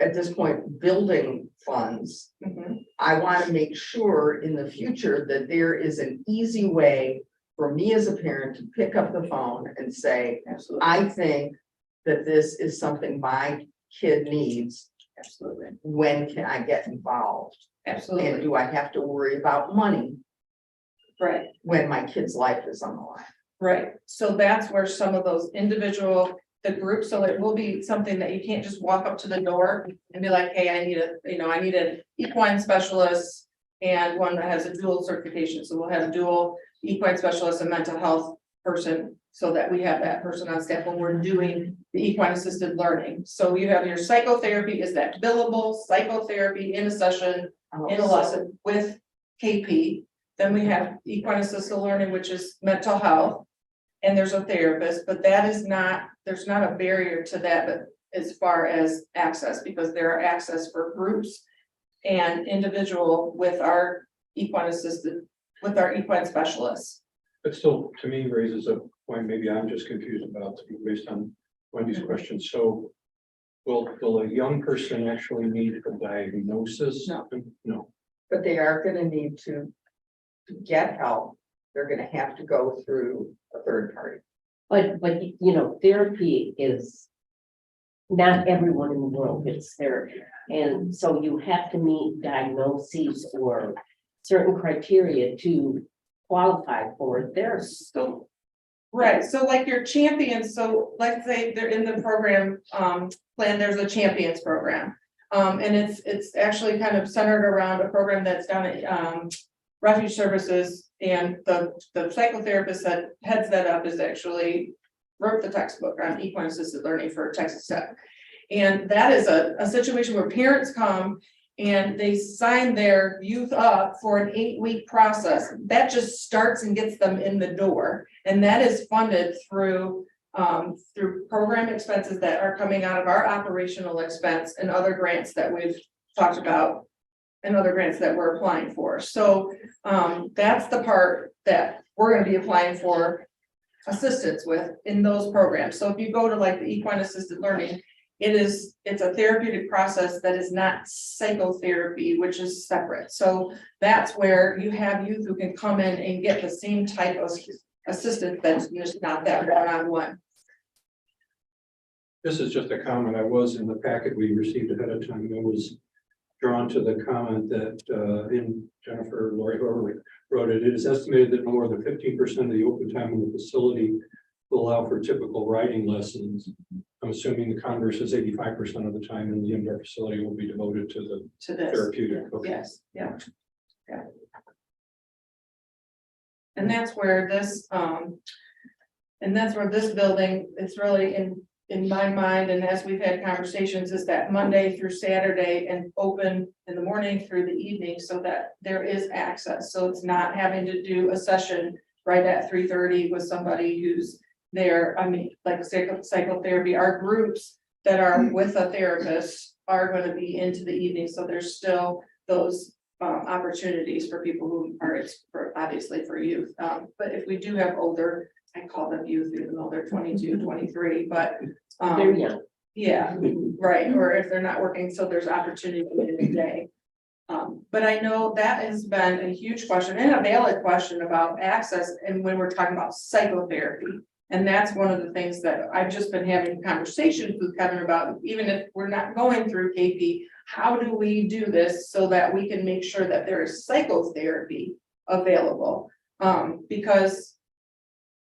at this point, building funds, Mhm. I want to make sure in the future that there is an easy way for me as a parent to pick up the phone and say, Absolutely. I think that this is something my kid needs. Absolutely. When can I get involved? And Absolutely. do I have to worry about money Right. when my kid's life is on the line? Right, so that's where some of those individual, the group, so it will be something that you can't just walk up to the door and be like, hey, I need an equine specialist. And one that has a dual certification, so we'll have a dual equine specialist and mental health person. So that we have that person on staff when we're doing the equine assisted learning. So you have your psychotherapy, is that billable psychotherapy in a session, in a lesson with KP. Then we have equine assisted learning, which is mental health. And there's a therapist, but that is not, there's not a barrier to that, but as far as access, because there are access for groups and individual with our equine assisted, with our equine specialists. But still, to me, raises a point, maybe I'm just confused about based on Wendy's question. So will a young person actually need a diagnosis? No. No. But they are gonna need to get help. They're gonna have to go through a third party. But, you know, therapy is, not everyone in the world gets therapy. And so you have to meet diagnoses or certain criteria to qualify for it. There's so. Right, so like your champions, so let's say they're in the program plan, there's a champions program. And it's actually kind of centered around a program that's down at Refuge Services. And the psychotherapist that heads that up is actually wrote the textbook on equine assisted learning for Texas Tech. And that is a situation where parents come and they sign their youth up for an 8-week process. That just starts and gets them in the door. And that is funded through program expenses that are coming out of our operational expense and other grants that we've talked about and other grants that we're applying for. So that's the part that we're gonna be applying for assistance with in those programs. So if you go to like the equine assisted learning, it's a therapeutic process that is not psychotherapy, which is separate. So that's where you have youth who can come in and get the same type of assistance that's just not that one-on-one. This is just a comment. I was in the packet we received ahead of time. I was drawn to the comment that in Jennifer, Lori, whoever wrote it, it is estimated that no more than 15% of the open time in the facility will allow for typical riding lessons. I'm assuming the converse is 85% of the time in the indoor facility will be devoted to the This. therapeutic. Okay. Yes, yeah. And that's where this, building is really in my mind, and as we've had conversations, is that Monday through Saturday and open in the morning through the evening so that there is access. So it's not having to do a session right at 3:30 with somebody who's there. I mean, like psychotherapy, our groups that are with a therapist are gonna be into the evening, so there's still those opportunities for people who are, it's for, obviously for youth. But if we do have older, I call them youth, even though they're 22, 23, but They're young. yeah, right, or if they're not working, so there's opportunity in the day. But I know that has been a huge question and a valid question about access, and when we're talking about psychotherapy. And that's one of the things that I've just been having conversations with Kevin about, even if we're not going through KP, how do we do this so that we can make sure that there is psychotherapy available? Because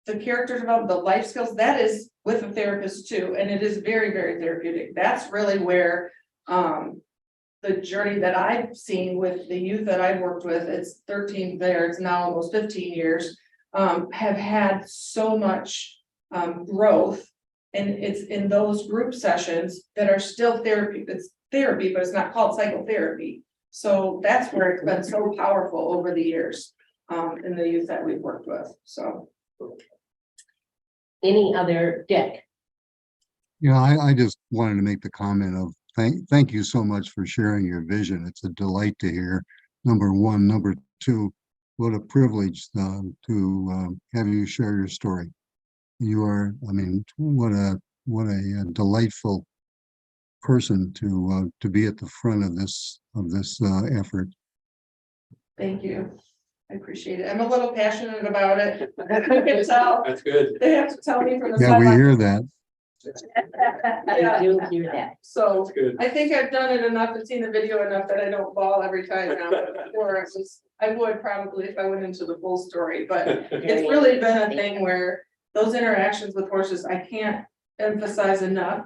the character development, the life skills, that is with a therapist too, and it is very, very therapeutic. That's really where the journey that I've seen with the youth that I've worked with, it's 13 there, it's now almost 15 years, have had so much growth. And it's in those group sessions that are still therapy, it's therapy, but it's not called psychotherapy. So that's where it's been so powerful over the years in the youth that we've worked with, so. Any other, Dick? I just wanted to make the comment of thank you so much for sharing your vision. It's a delight to hear. Number one, number two, what a privilege to have you share your story. You are, I mean, what a delightful person to be at the front of this effort. Thank you. I appreciate it. I'm a little passionate about it. I can tell. That's good. They have to tell me from the Yeah, we sideline. hear that. Yeah. I do hear that. So Good. I think I've done it enough and seen the video enough that I don't bawl every time now. Or I would probably if I went into the full story, but it's really been a thing where those interactions with horses, I can't emphasize enough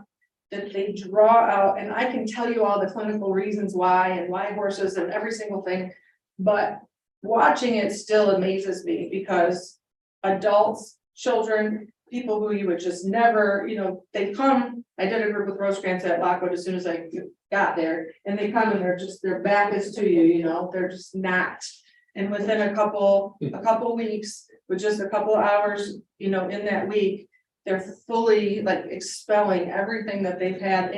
that they draw out, and I can tell you all the clinical reasons why and why horses and every single thing, but watching it still amazes me because adults, children, people who you would just never, they come, I did a group with Rosecrans at Lockwood as soon as I got there, and they come and their back is to you, they're just not. And within a couple weeks, with just a couple hours, in that week, they're fully like expelling everything that they've had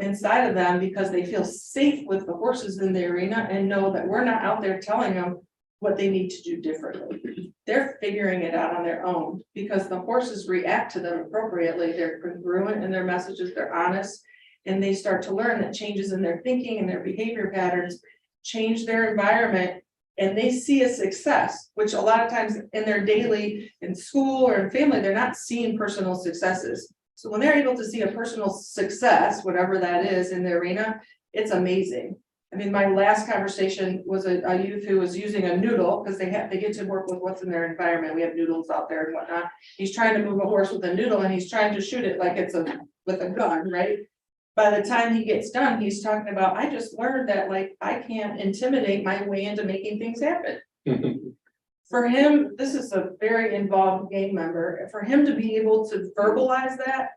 inside of them because they feel safe with the horses in the arena and know that we're not out there telling them what they need to do differently. They're figuring it out on their own because the horses react to them appropriately. They're congruent in their messages, they're honest, and they start to learn that changes in their thinking and their behavior patterns change their environment. And they see a success, which a lot of times in their daily, in school or in family, they're not seeing personal successes. So when they're able to see a personal success, whatever that is in the arena, it's amazing. I mean, my last conversation was a youth who was using a noodle because they get to work with what's in their environment. We have noodles out there and whatnot. He's trying to move a horse with a noodle and he's trying to shoot it like it's with a gun, right? By the time he gets done, he's talking about, I just learned that I can't intimidate my way into making things happen. For him, this is a very involved gang member. For him to be able to verbalize that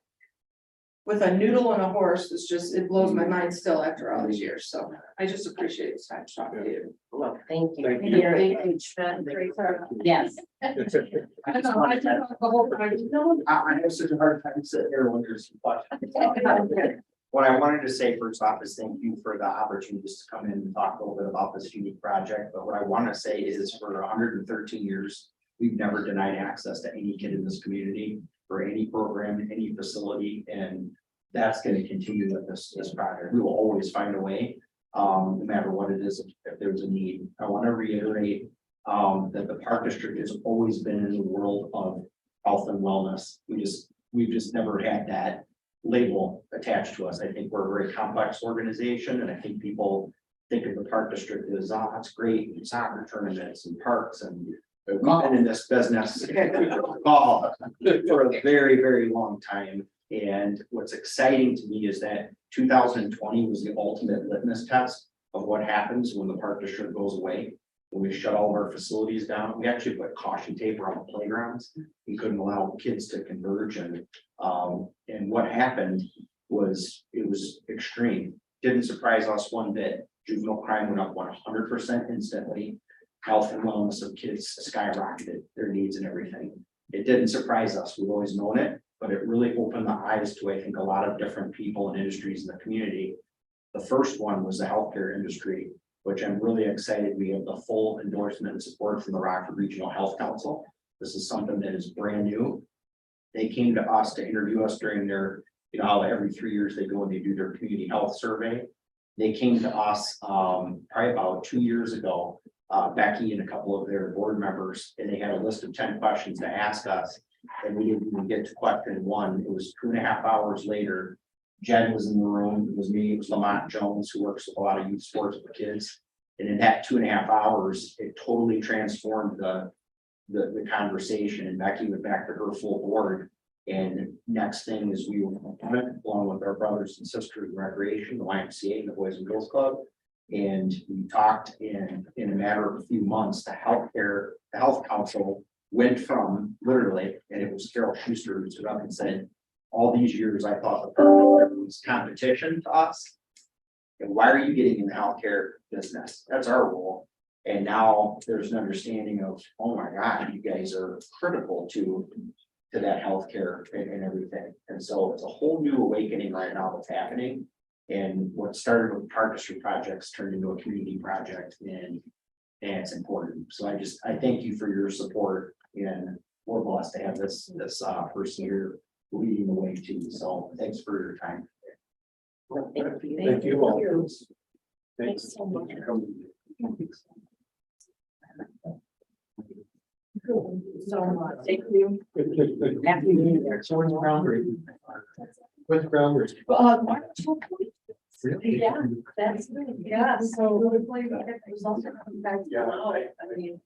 with a noodle and a horse is just, it blows my mind still after all these years. So I just appreciate this time to talk to you. Well, thank you. Thank you. Yes. I know, I talk the whole time. I have such a hard time sitting here when there's watching. What I wanted to say first off is thank you for the opportunity just to come in and talk a little bit about this unique project. But what I want to say is for 113 years, we've never denied access to any kid in this community for any program, any facility. And that's going to continue with this project. We will always find a way, no matter what it is, if there's a need. I want to reiterate that the park district has always been in the world of health and wellness. We've just never had that label attached to us. I think we're a very complex organization, and I think people think of the park district as, oh, that's great, and soccer tournaments and parks, and we've been in this business for a very, very long time. And what's exciting to me is that 2020 was the ultimate litmus test of what happens when the park district goes away. When we shut all of our facilities down, we actually put caution tape around the playgrounds. We couldn't allow kids to converge, and what happened was it was extreme. Didn't surprise us one bit. Juvenile crime went up 100% instantly. Health and wellness of kids skyrocketed, their needs and everything. It didn't surprise us. We've always known it. but it really opened the eyes to, I think, a lot of different people and industries in the community. The first one was the healthcare industry, which I'm really excited. We have the full endorsement and support from the Rockford Regional Health Council. This is something that is brand new. They came to us to interview us during their, you know, how every 3 years they go and they do their community health survey. They came to us probably about 2 years ago, Becky and a couple of their board members, and they had a list of 10 questions to ask us. And we didn't even get to question one. It was 2.5 hours later. Jen was in the room, it was me, it was Lamont Jones, who works with a lot of youth sports with kids. And in that 2.5 hours, it totally transformed the conversation, and Becky went back to her full board. And next thing is we went along with our brothers and sisters in recreation, the YMCA and the Boys and Girls Club. And we talked in a matter of a few months, the health council went from literally, and it was Carol Schuster who stood up and said, all these years I thought the perfect was competition to us. And why are you getting in the healthcare business? That's our role. And now there's an understanding of, oh my God, you guys are critical to that healthcare and everything. And so it's a whole new awakening right now that's happening. And what started with Park District projects turned into a community project, and it's important. So I thank you for your support, and we're blessed to have this person here leading the way too. So thanks for your time. Well, thank you. Thank you all. Thanks so much. So much. Thank you. Happy New Year. So when's groundbreaking? When's groundbreaking? March. Really? Yeah, that's good. Yeah, so we're playing about it. There's also coming back. I mean,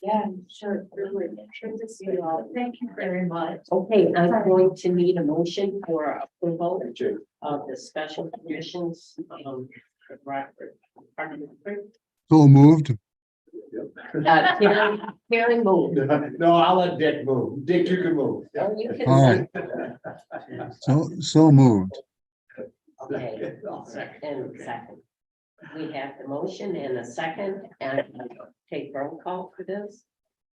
yeah, sure, really, good to see you all. Thank you very much. Okay, I'm going to need a motion for approval of the special conditions. Rockford. So moved. Karen moved. No, I'll let Dick move. Dick, you can move. Oh, you can- All right. So moved. Okay, second. We have the motion and a second, and I'll take roll call for this.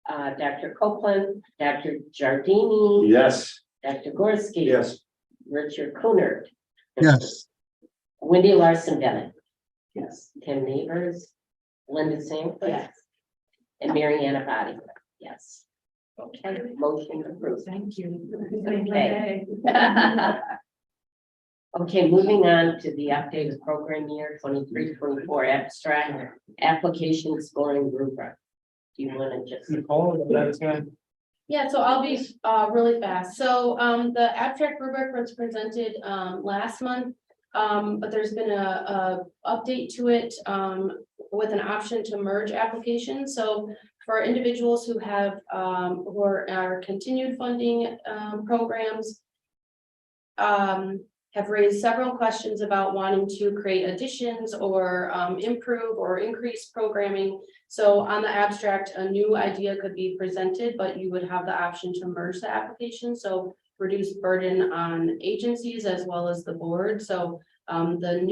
Dr. Copeland, Dr. Giardini. Yes. Dr. Gorski. Yes. Richard Kunert. Yes. Wendy Larson Bennett. Yes. Tim Neighbors. Linda Sanford. Yes. And Mary Ann Abadi. Yes. Okay, motion approved. Thank you. Okay. Okay, moving on to the updated program year 23-24 abstract application scoring rubric. Do you want to just? Nicole, that's good. Yeah, so I'll be really fast. So the abstract rubric was presented last month. But there's been a update to it with an option to merge applications. So for individuals who have who are continued funding programs, have raised several questions about wanting to create additions or improve or increase programming. So on the abstract, a new idea could be presented, but you would have the option to merge the application. So reduce burden on agencies as well as the board. So the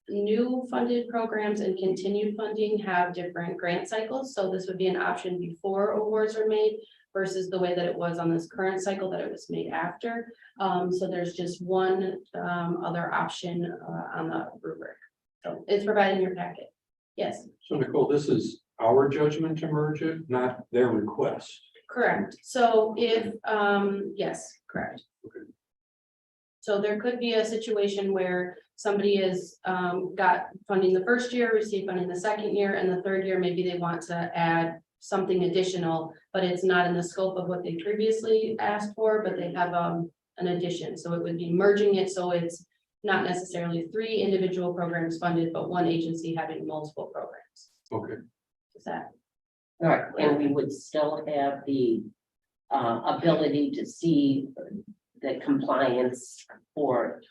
new funded programs and continued funding have different grant cycles. So this would be an option before awards are made versus the way that it was on this current cycle that it was made after. So there's just one other option on the rubric. So it's provided in your packet. Yes, So Nicole, this is our judgment to merge it, not their request. correct. So if, yes, correct. Okay. So there could be a situation where somebody is got funding the first year, received funding the second year, and the third year, maybe they want to add something additional, but it's not in the scope of what they previously asked for, but they have an addition. So it would be merging it, so it's not necessarily 3 individual programs funded, but one agency having multiple programs. Okay. Is that? All right, and we would still have the ability to see the compliance for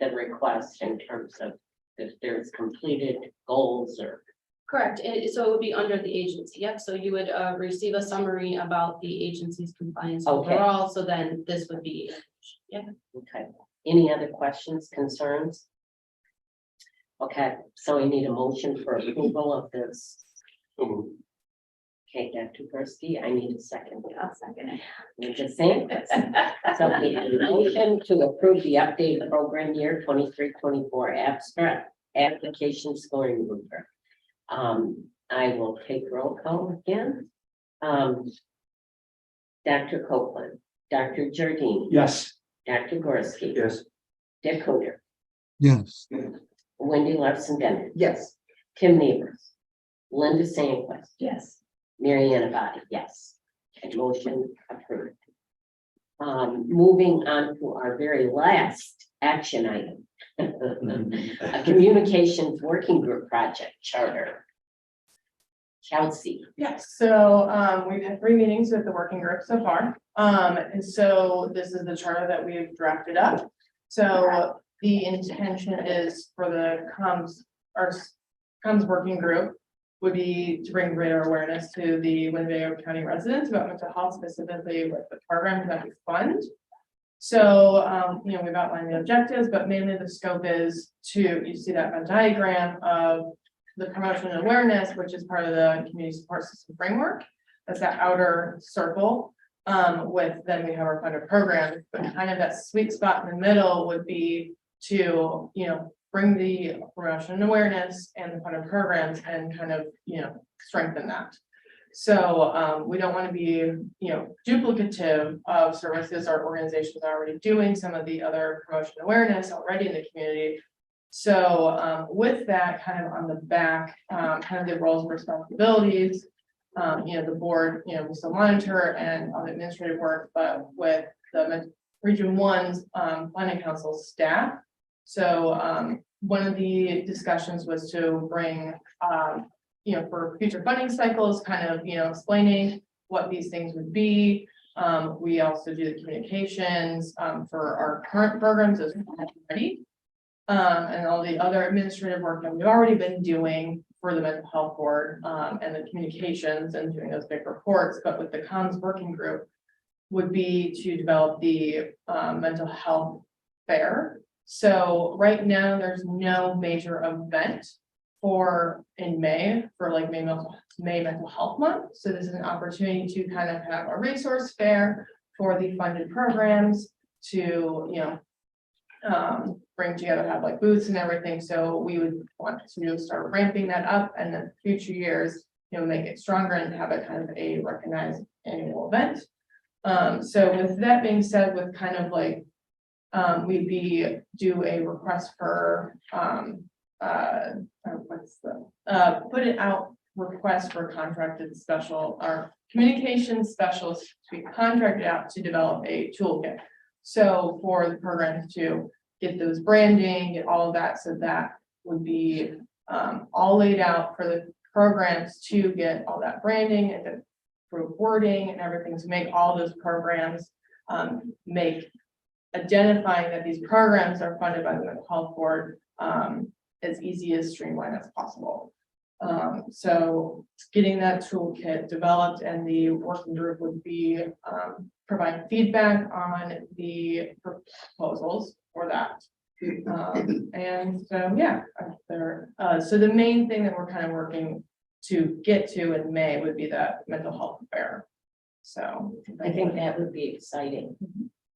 the request in terms of if there's completed goals or. Correct. So it would be under the agency. Yep. So you would receive a summary about the agency's compliance Okay. overall. So then this would be, yeah. Okay, any other questions, concerns? Okay, so we need a motion for approval of this. Okay, Dr. Gursky, I need a second. I'll second it. Linda Sanchez. So we have a motion to approve the updated program year 23-24 abstract application scoring rubric. I will take roll call again. Dr. Copeland, Dr. Jardine. Yes. Dr. Gursky. Yes. Dick Coder, Yes, Wendy Larson Bennett, Yes, Tim Neighbors, Linda Sandquist, Yes. Mary Ann Abadi, yes. And motion approved. Moving on to our very last action item. A communications working group project charter. Chelsea. Yes, so we've had 3 meetings with the working group so far. And so this is the charter that we've drafted up. So the intention is for the comms working group would be to bring greater awareness to the Winnebago County residents about mental health, specifically with the programs that we fund. So, we've outlined the objectives, but mainly the scope is to, you see that Venn diagram of the promotion and awareness, which is part of the community support system framework. That's that outer circle. Then we have our funded program, but kind of that sweet spot in the middle would be to, bring the promotion and awareness and the funded programs and kind of, strengthen that. So we don't want to be, duplicative of services our organizations are already doing, some of the other promotion awareness already in the community. So with that kind of on the back, kind of the roles and responsibilities, the board, we still monitor and on administrative work, but with the Region 1's planning council staff. So one of the discussions was to bring, for future funding cycles, kind of, explaining what these things would be. We also do the communications for our current programs as ready. And all the other administrative work that we've already been doing for the mental health board and the communications and doing those big reports, but with the comms working group would be to develop the mental health fair. So right now, there's no major event in May for like May Mental Health Month. So this is an opportunity to kind of have a resource fair for the funded programs to, bring together, have like booths and everything. So we would want to start ramping that up and then future years, make it stronger and have it kind of a recognized annual event. So with that being said, with kind of like, we'd do a request for, put it out, request for contracted communications specialists to be contracted out to develop a toolkit. So for the programs to get those branding, get all of that, so that would be all laid out for the programs to get all that branding and the wording and everything to make all those programs identifying that these programs are funded by the mental health board as easy as streamlined as possible. So getting that toolkit developed, and the working group would be providing feedback on the proposals for that. And so, yeah, so the main thing that we're kind of working to get to in May would be that mental health fair. So I think that would be exciting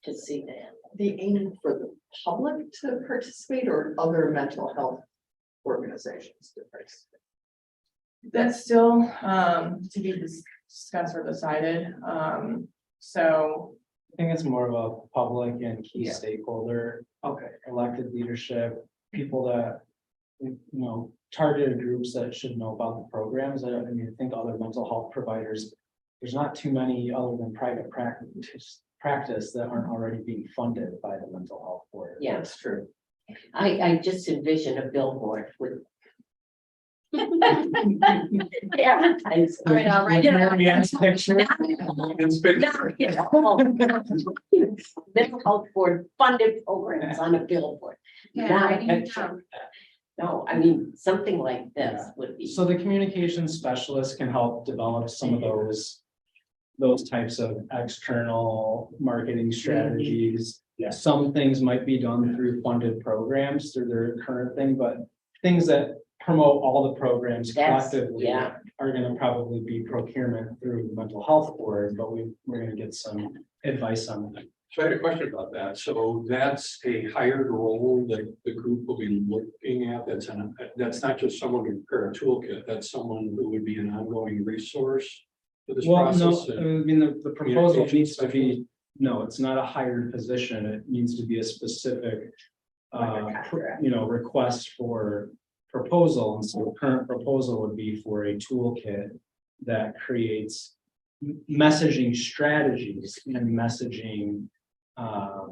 to see that. the aim for the public to participate or other mental health organizations to participate? That's still to be discussed or decided. So I think it's more of a public and key Yeah. stakeholder, Okay. elected leadership, people that, targeted groups that should know about the programs. I think other mental health providers, there's not too many other than private practice that aren't already being funded by the mental health board. Yeah. That's true. I just envision a billboard with. Advertise. All right, all right. Picture. Mental health board funded programs on a billboard. Yeah, Not a writing it picture. down. No, I mean, something like this would be. So the communications specialist can help develop some of those types of external marketing strategies. Yeah. Some things might be done through funded programs through their current thing, but things that promote all the programs That's, collectively. yeah, are gonna probably be procurement through the mental health board, but we're gonna get some advice on that. So I had a question about that. So that's a hired role that the group will be looking at. That's not just someone to prepare a toolkit. That's someone who would be an ongoing resource for this Well, no, process. I mean, the proposal communication needs to be, no, it's not a hired position. It needs to be a specific, request for proposal. And so the current proposal would be for a toolkit that creates messaging strategies and messaging, I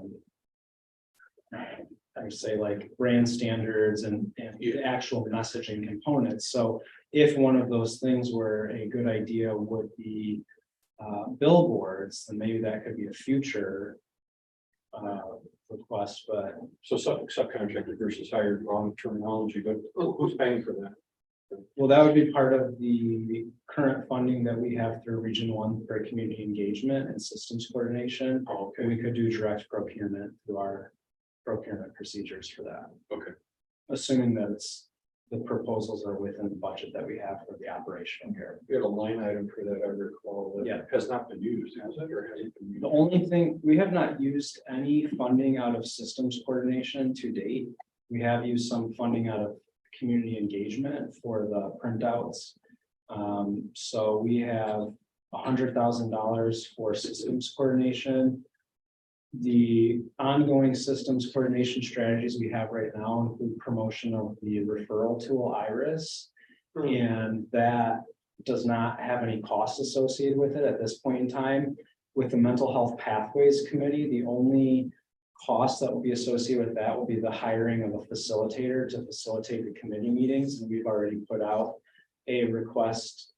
would say like brand standards and the actual messaging components. So if one of those things were a good idea would be billboards, then maybe that could be a future request, but So subcontractor versus hired, wrong terminology, but who's paying for that? well, that would be part of the current funding that we have through Region 1 for community engagement and systems coordination. Okay. And we could do direct procurement through our procurement procedures for that. Okay. Assuming that the proposals are within the budget that we have for the operational here. We had a line item for that, I recall, that Yeah. has not been used, has it, or has it been used? The only thing, we have not used any funding out of systems coordination to date. We have used some funding out of community engagement for the printouts. So we have $100,000 for systems coordination. The ongoing systems coordination strategies we have right now include promotion of the referral tool Iris. And that does not have any costs associated with it at this point in time. With the Mental Health Pathways Committee, the only cost that will be associated with that will be the hiring of a facilitator to facilitate the committee meetings. And we've already put out a request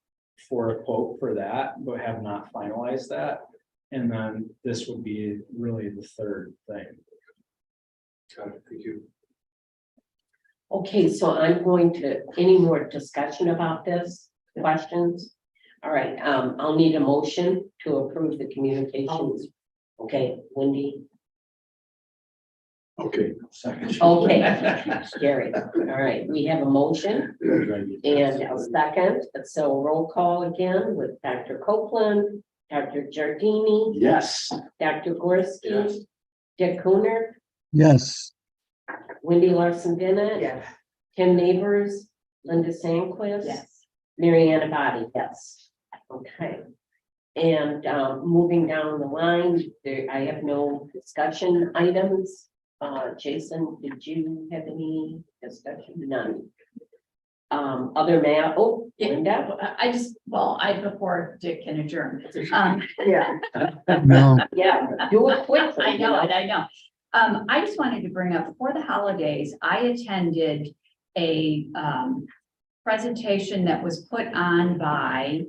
for a quote for that, but have not finalized that. And then this would be really the third thing. Got it, thank you. Okay, so I'm going to, any more discussion about this, questions? All right, I'll need a motion to approve the communications. Okay, Wendy, Okay. Second. okay, Gary, all right, we have a motion and a second, so roll call again with Dr. Copeland, Dr. Giardini, Yes. Dr. Gorski, Yes. Dick Cooner, Yes, Wendy Larson Bennett, Yeah. Tim Neighbors, Linda Sandquist. Yes. Mary Ann Abadi, yes. Okay. And moving down the line, I have no discussion items. Jason, did you have any discussion? None. Other Linda? Before Dick can adjourn. Yeah. no, Yeah, do it quickly. I know it, I know. I just wanted to bring up, for the holidays, I attended a presentation that was put on by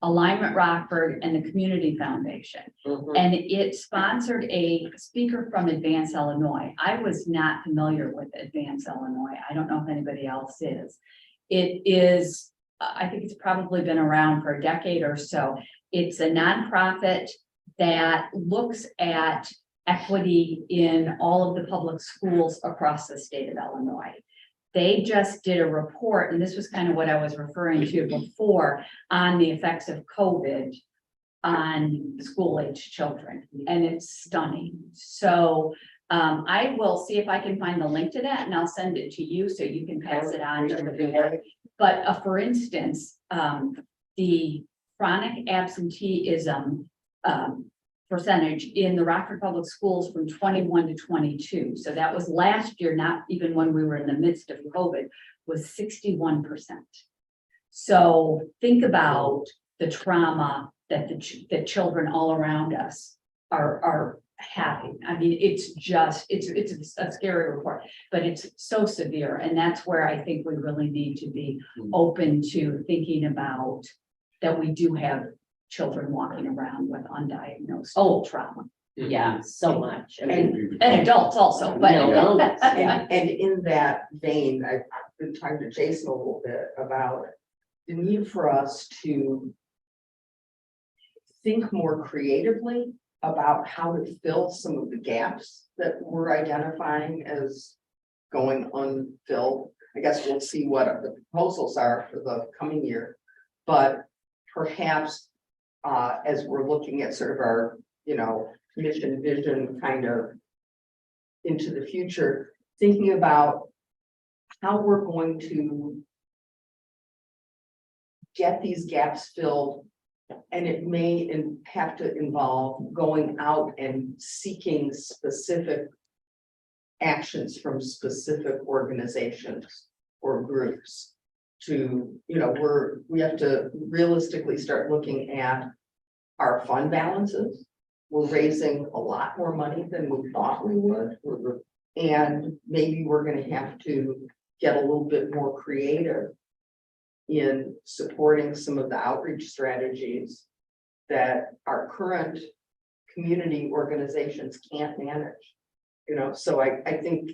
Alignment Rockford and the Community Foundation. Mhm. And it sponsored a speaker from Advance Illinois. I was not familiar with Advance Illinois. I don't know if anybody else is. It is, I think it's probably been around for a decade or so. It's a nonprofit that looks at equity in all of the public schools across the state of Illinois. They just did a report, and this was kind of what I was referring to before, on the effects of COVID on school-age children, and it's stunning. So I will see if I can find the link to that, and I'll send it to you so you can pass it on to the board. But for instance, the chronic absenteeism percentage in the Rockford Public Schools from 21 to 22. So that was last year, not even when we were in the midst of COVID, was 61%. So think about the trauma that the children all around us are having. I mean, it's a scary report, but it's so severe. And that's where I think we really need to be open to thinking about that we do have children walking around with undiagnosed trauma. Yeah, so much. I mean, And adults also, but. And in that vein, I've been talking to Jason a little bit about the need for us to think more creatively about how to fill some of the gaps that we're identifying as going unfilled. I guess we'll see what the proposals are for the coming year. But perhaps, as we're looking at sort of our, mission, vision kind of into the future, thinking about how we're going to get these gaps filled. And it may have to involve going out and seeking specific actions from specific organizations or groups to, we have to realistically start looking at our fund balances. We're raising a lot more money than we thought we would. And maybe we're going to have to get a little bit more creative in supporting some of the outreach strategies that our current community organizations can't manage. So I think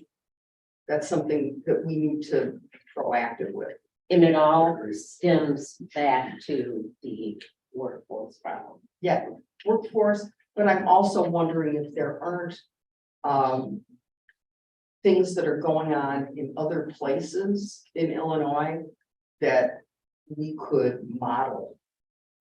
that's something that we need to be proactive with. And it all stems back to the workforce problem. Yeah, workforce, but I'm also wondering if there aren't things that are going on in other places in Illinois that we could model,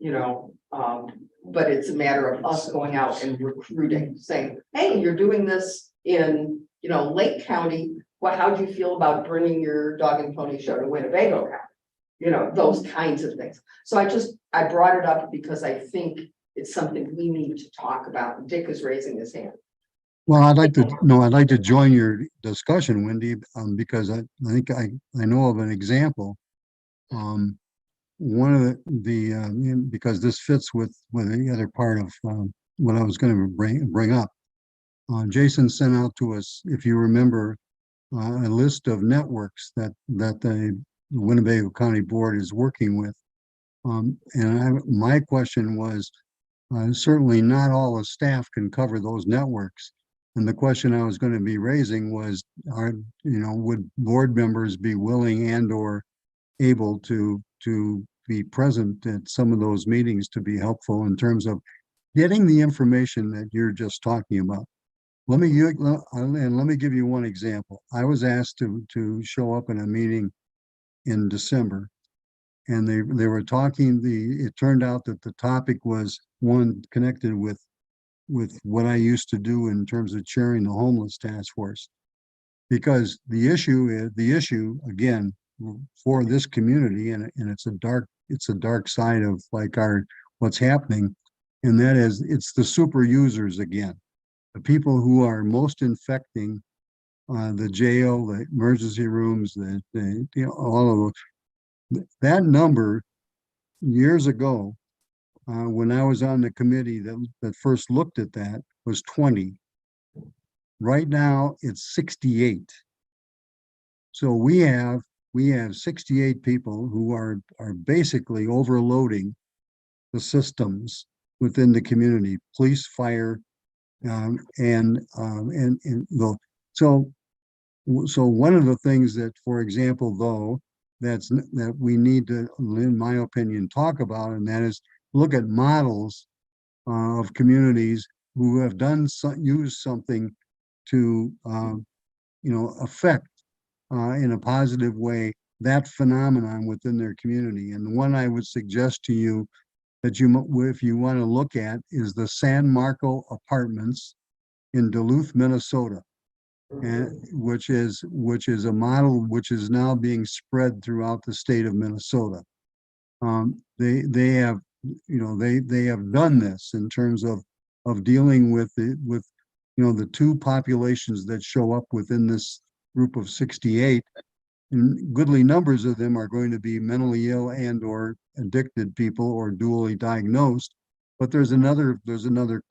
but it's a matter of us going out and recruiting, saying, hey, you're doing this in, Lake County. Well, how do you feel about bringing your dog and pony show to Winnebago County? Those kinds of things. So I brought it up because I think it's something we need to talk about. Dick is raising his hand. Well, I'd like to join your discussion, Wendy, because I think I know of an example. One of the because this fits with the other part of what I was going to bring up. Jason sent out to us, if you remember, a list of networks that the Winnebago County Board is working with. My question was, certainly not all the staff can cover those networks. And the question I was going to be raising was, would board members be willing and or able to be present at some of those meetings to be helpful in terms of getting the information that you're just talking about? Let me give you one example. I was asked to show up in a meeting in December, and they were talking. It turned out that the topic was one connected with what I used to do in terms of chairing the homeless task force, because the issue again for this community, and it's a dark side of like what's happening, and that is it's the super users again, the people who are most infecting the jail, the emergency rooms, all of those. That number years ago, when I was on the committee that first looked at that, was 20. Right now, it's 68. So we have 68 people who are basically overloading the systems within the community, police, fire, so one of the things that, for example, though, that we need to, in my opinion, talk about, and that is look at models of communities who have used something to affect in a positive way that phenomenon within their community. And the one I would suggest to you that if you want to look at, is the San Marco Apartments in Duluth, Minnesota, which is a model which is now being spread throughout the state of Minnesota. They have done this in terms of dealing with the two populations that show up within this group of 68. And goodly numbers of them are going to be mentally ill and or addicted people or dually diagnosed, but there's another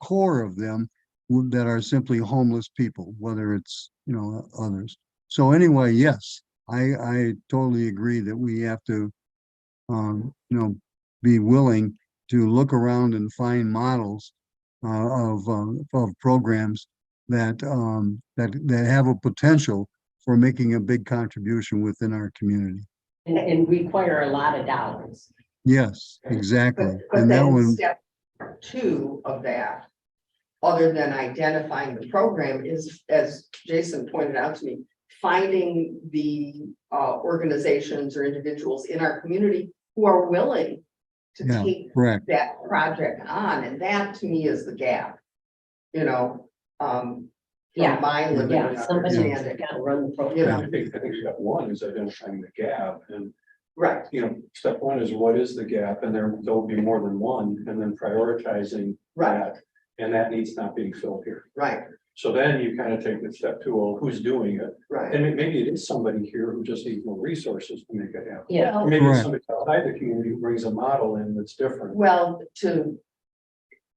core of them that are simply homeless people, whether it's others. So anyway, yes, I totally agree that we have to be willing to look around and find models of programs that have a potential for making a big contribution within our community. And require a lot of dollars. Yes, exactly. But And that then one, step 2 of that, other than identifying the program, is, as Jason pointed out to me, finding the organizations or individuals in our community who are willing to Yeah, take correct. that project on, and that to me is the gap. You know, Yeah, from my limited Yeah, somebody's understanding. got to run the You program. know, I think step one is identifying the gap, and right, step one is what is the gap, and there'll be more than one, and then prioritizing right, that. And that needs not being filled here. right, So then you kind of take the step two, well, who's doing it? right. And maybe it is somebody here who just needs more resources to make it happen. Yeah, Or maybe it's Correct. somebody outside the community who brings a model in that's different. Well,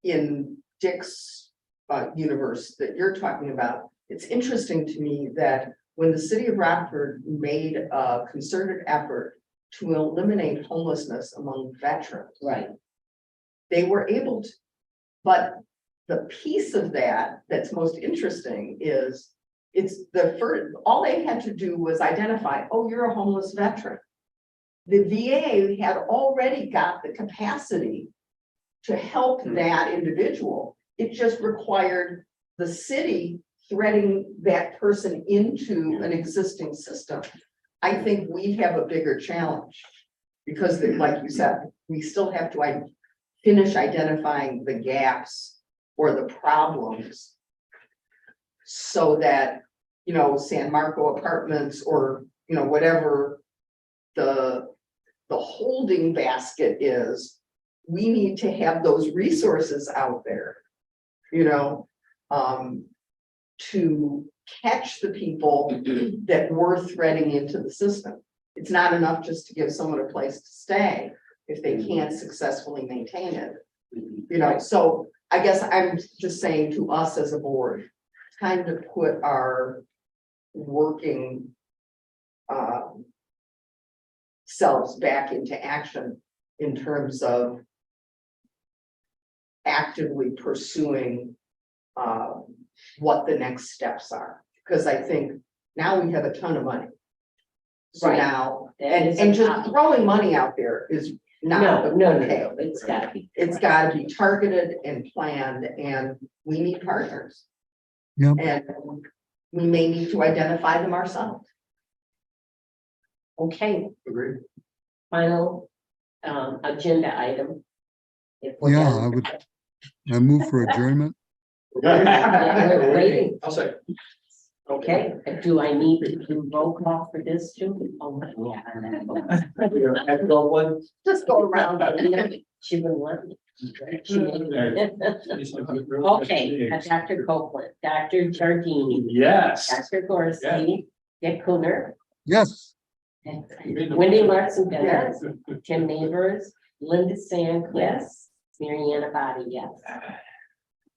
in Dick's universe that you're talking about, it's interesting to me that when the city of Rockford made a concerted effort to eliminate homelessness among veterans, right. they were able to, but the piece of that that's most interesting is it's the first, all they had to do was identify, oh, you're a homeless veteran. The VA had already got the capacity to help that individual. It just required the city threading that person into an existing system. I think we have a bigger challenge because like you said, we still have to finish identifying the gaps or the problems so that, San Marco Apartments or, whatever the holding basket is, we need to have those resources out there, to catch the people that we're threading into the system. It's not enough just to give someone a place to stay if they can't successfully maintain it. So I guess I'm just saying to us as a board, time to put our working selves back into action in terms of actively pursuing what the next steps are. Because I think now we have a ton of money. So Right. now, That is and a just problem. throwing money out there is not No, okay. it's gotta be. It's gotta be targeted and planned, and we need partners. Yep. And we may need to identify them ourselves. Okay, Agreed. final agenda item. If we're Yeah, done. I move for adjournment. Yeah, we're waiting. I'll say. Okay, do I need to do roll call for this too? Oh, yeah. Just go around. She wouldn't let me. Okay, Dr. Copeland, Dr. Giardini, Yes. Dr. Gorski, Dick Cooner, Yes. Wendy Larson Bennett, Tim Neighbors, Linda Sandquist, Mariana Body, yes.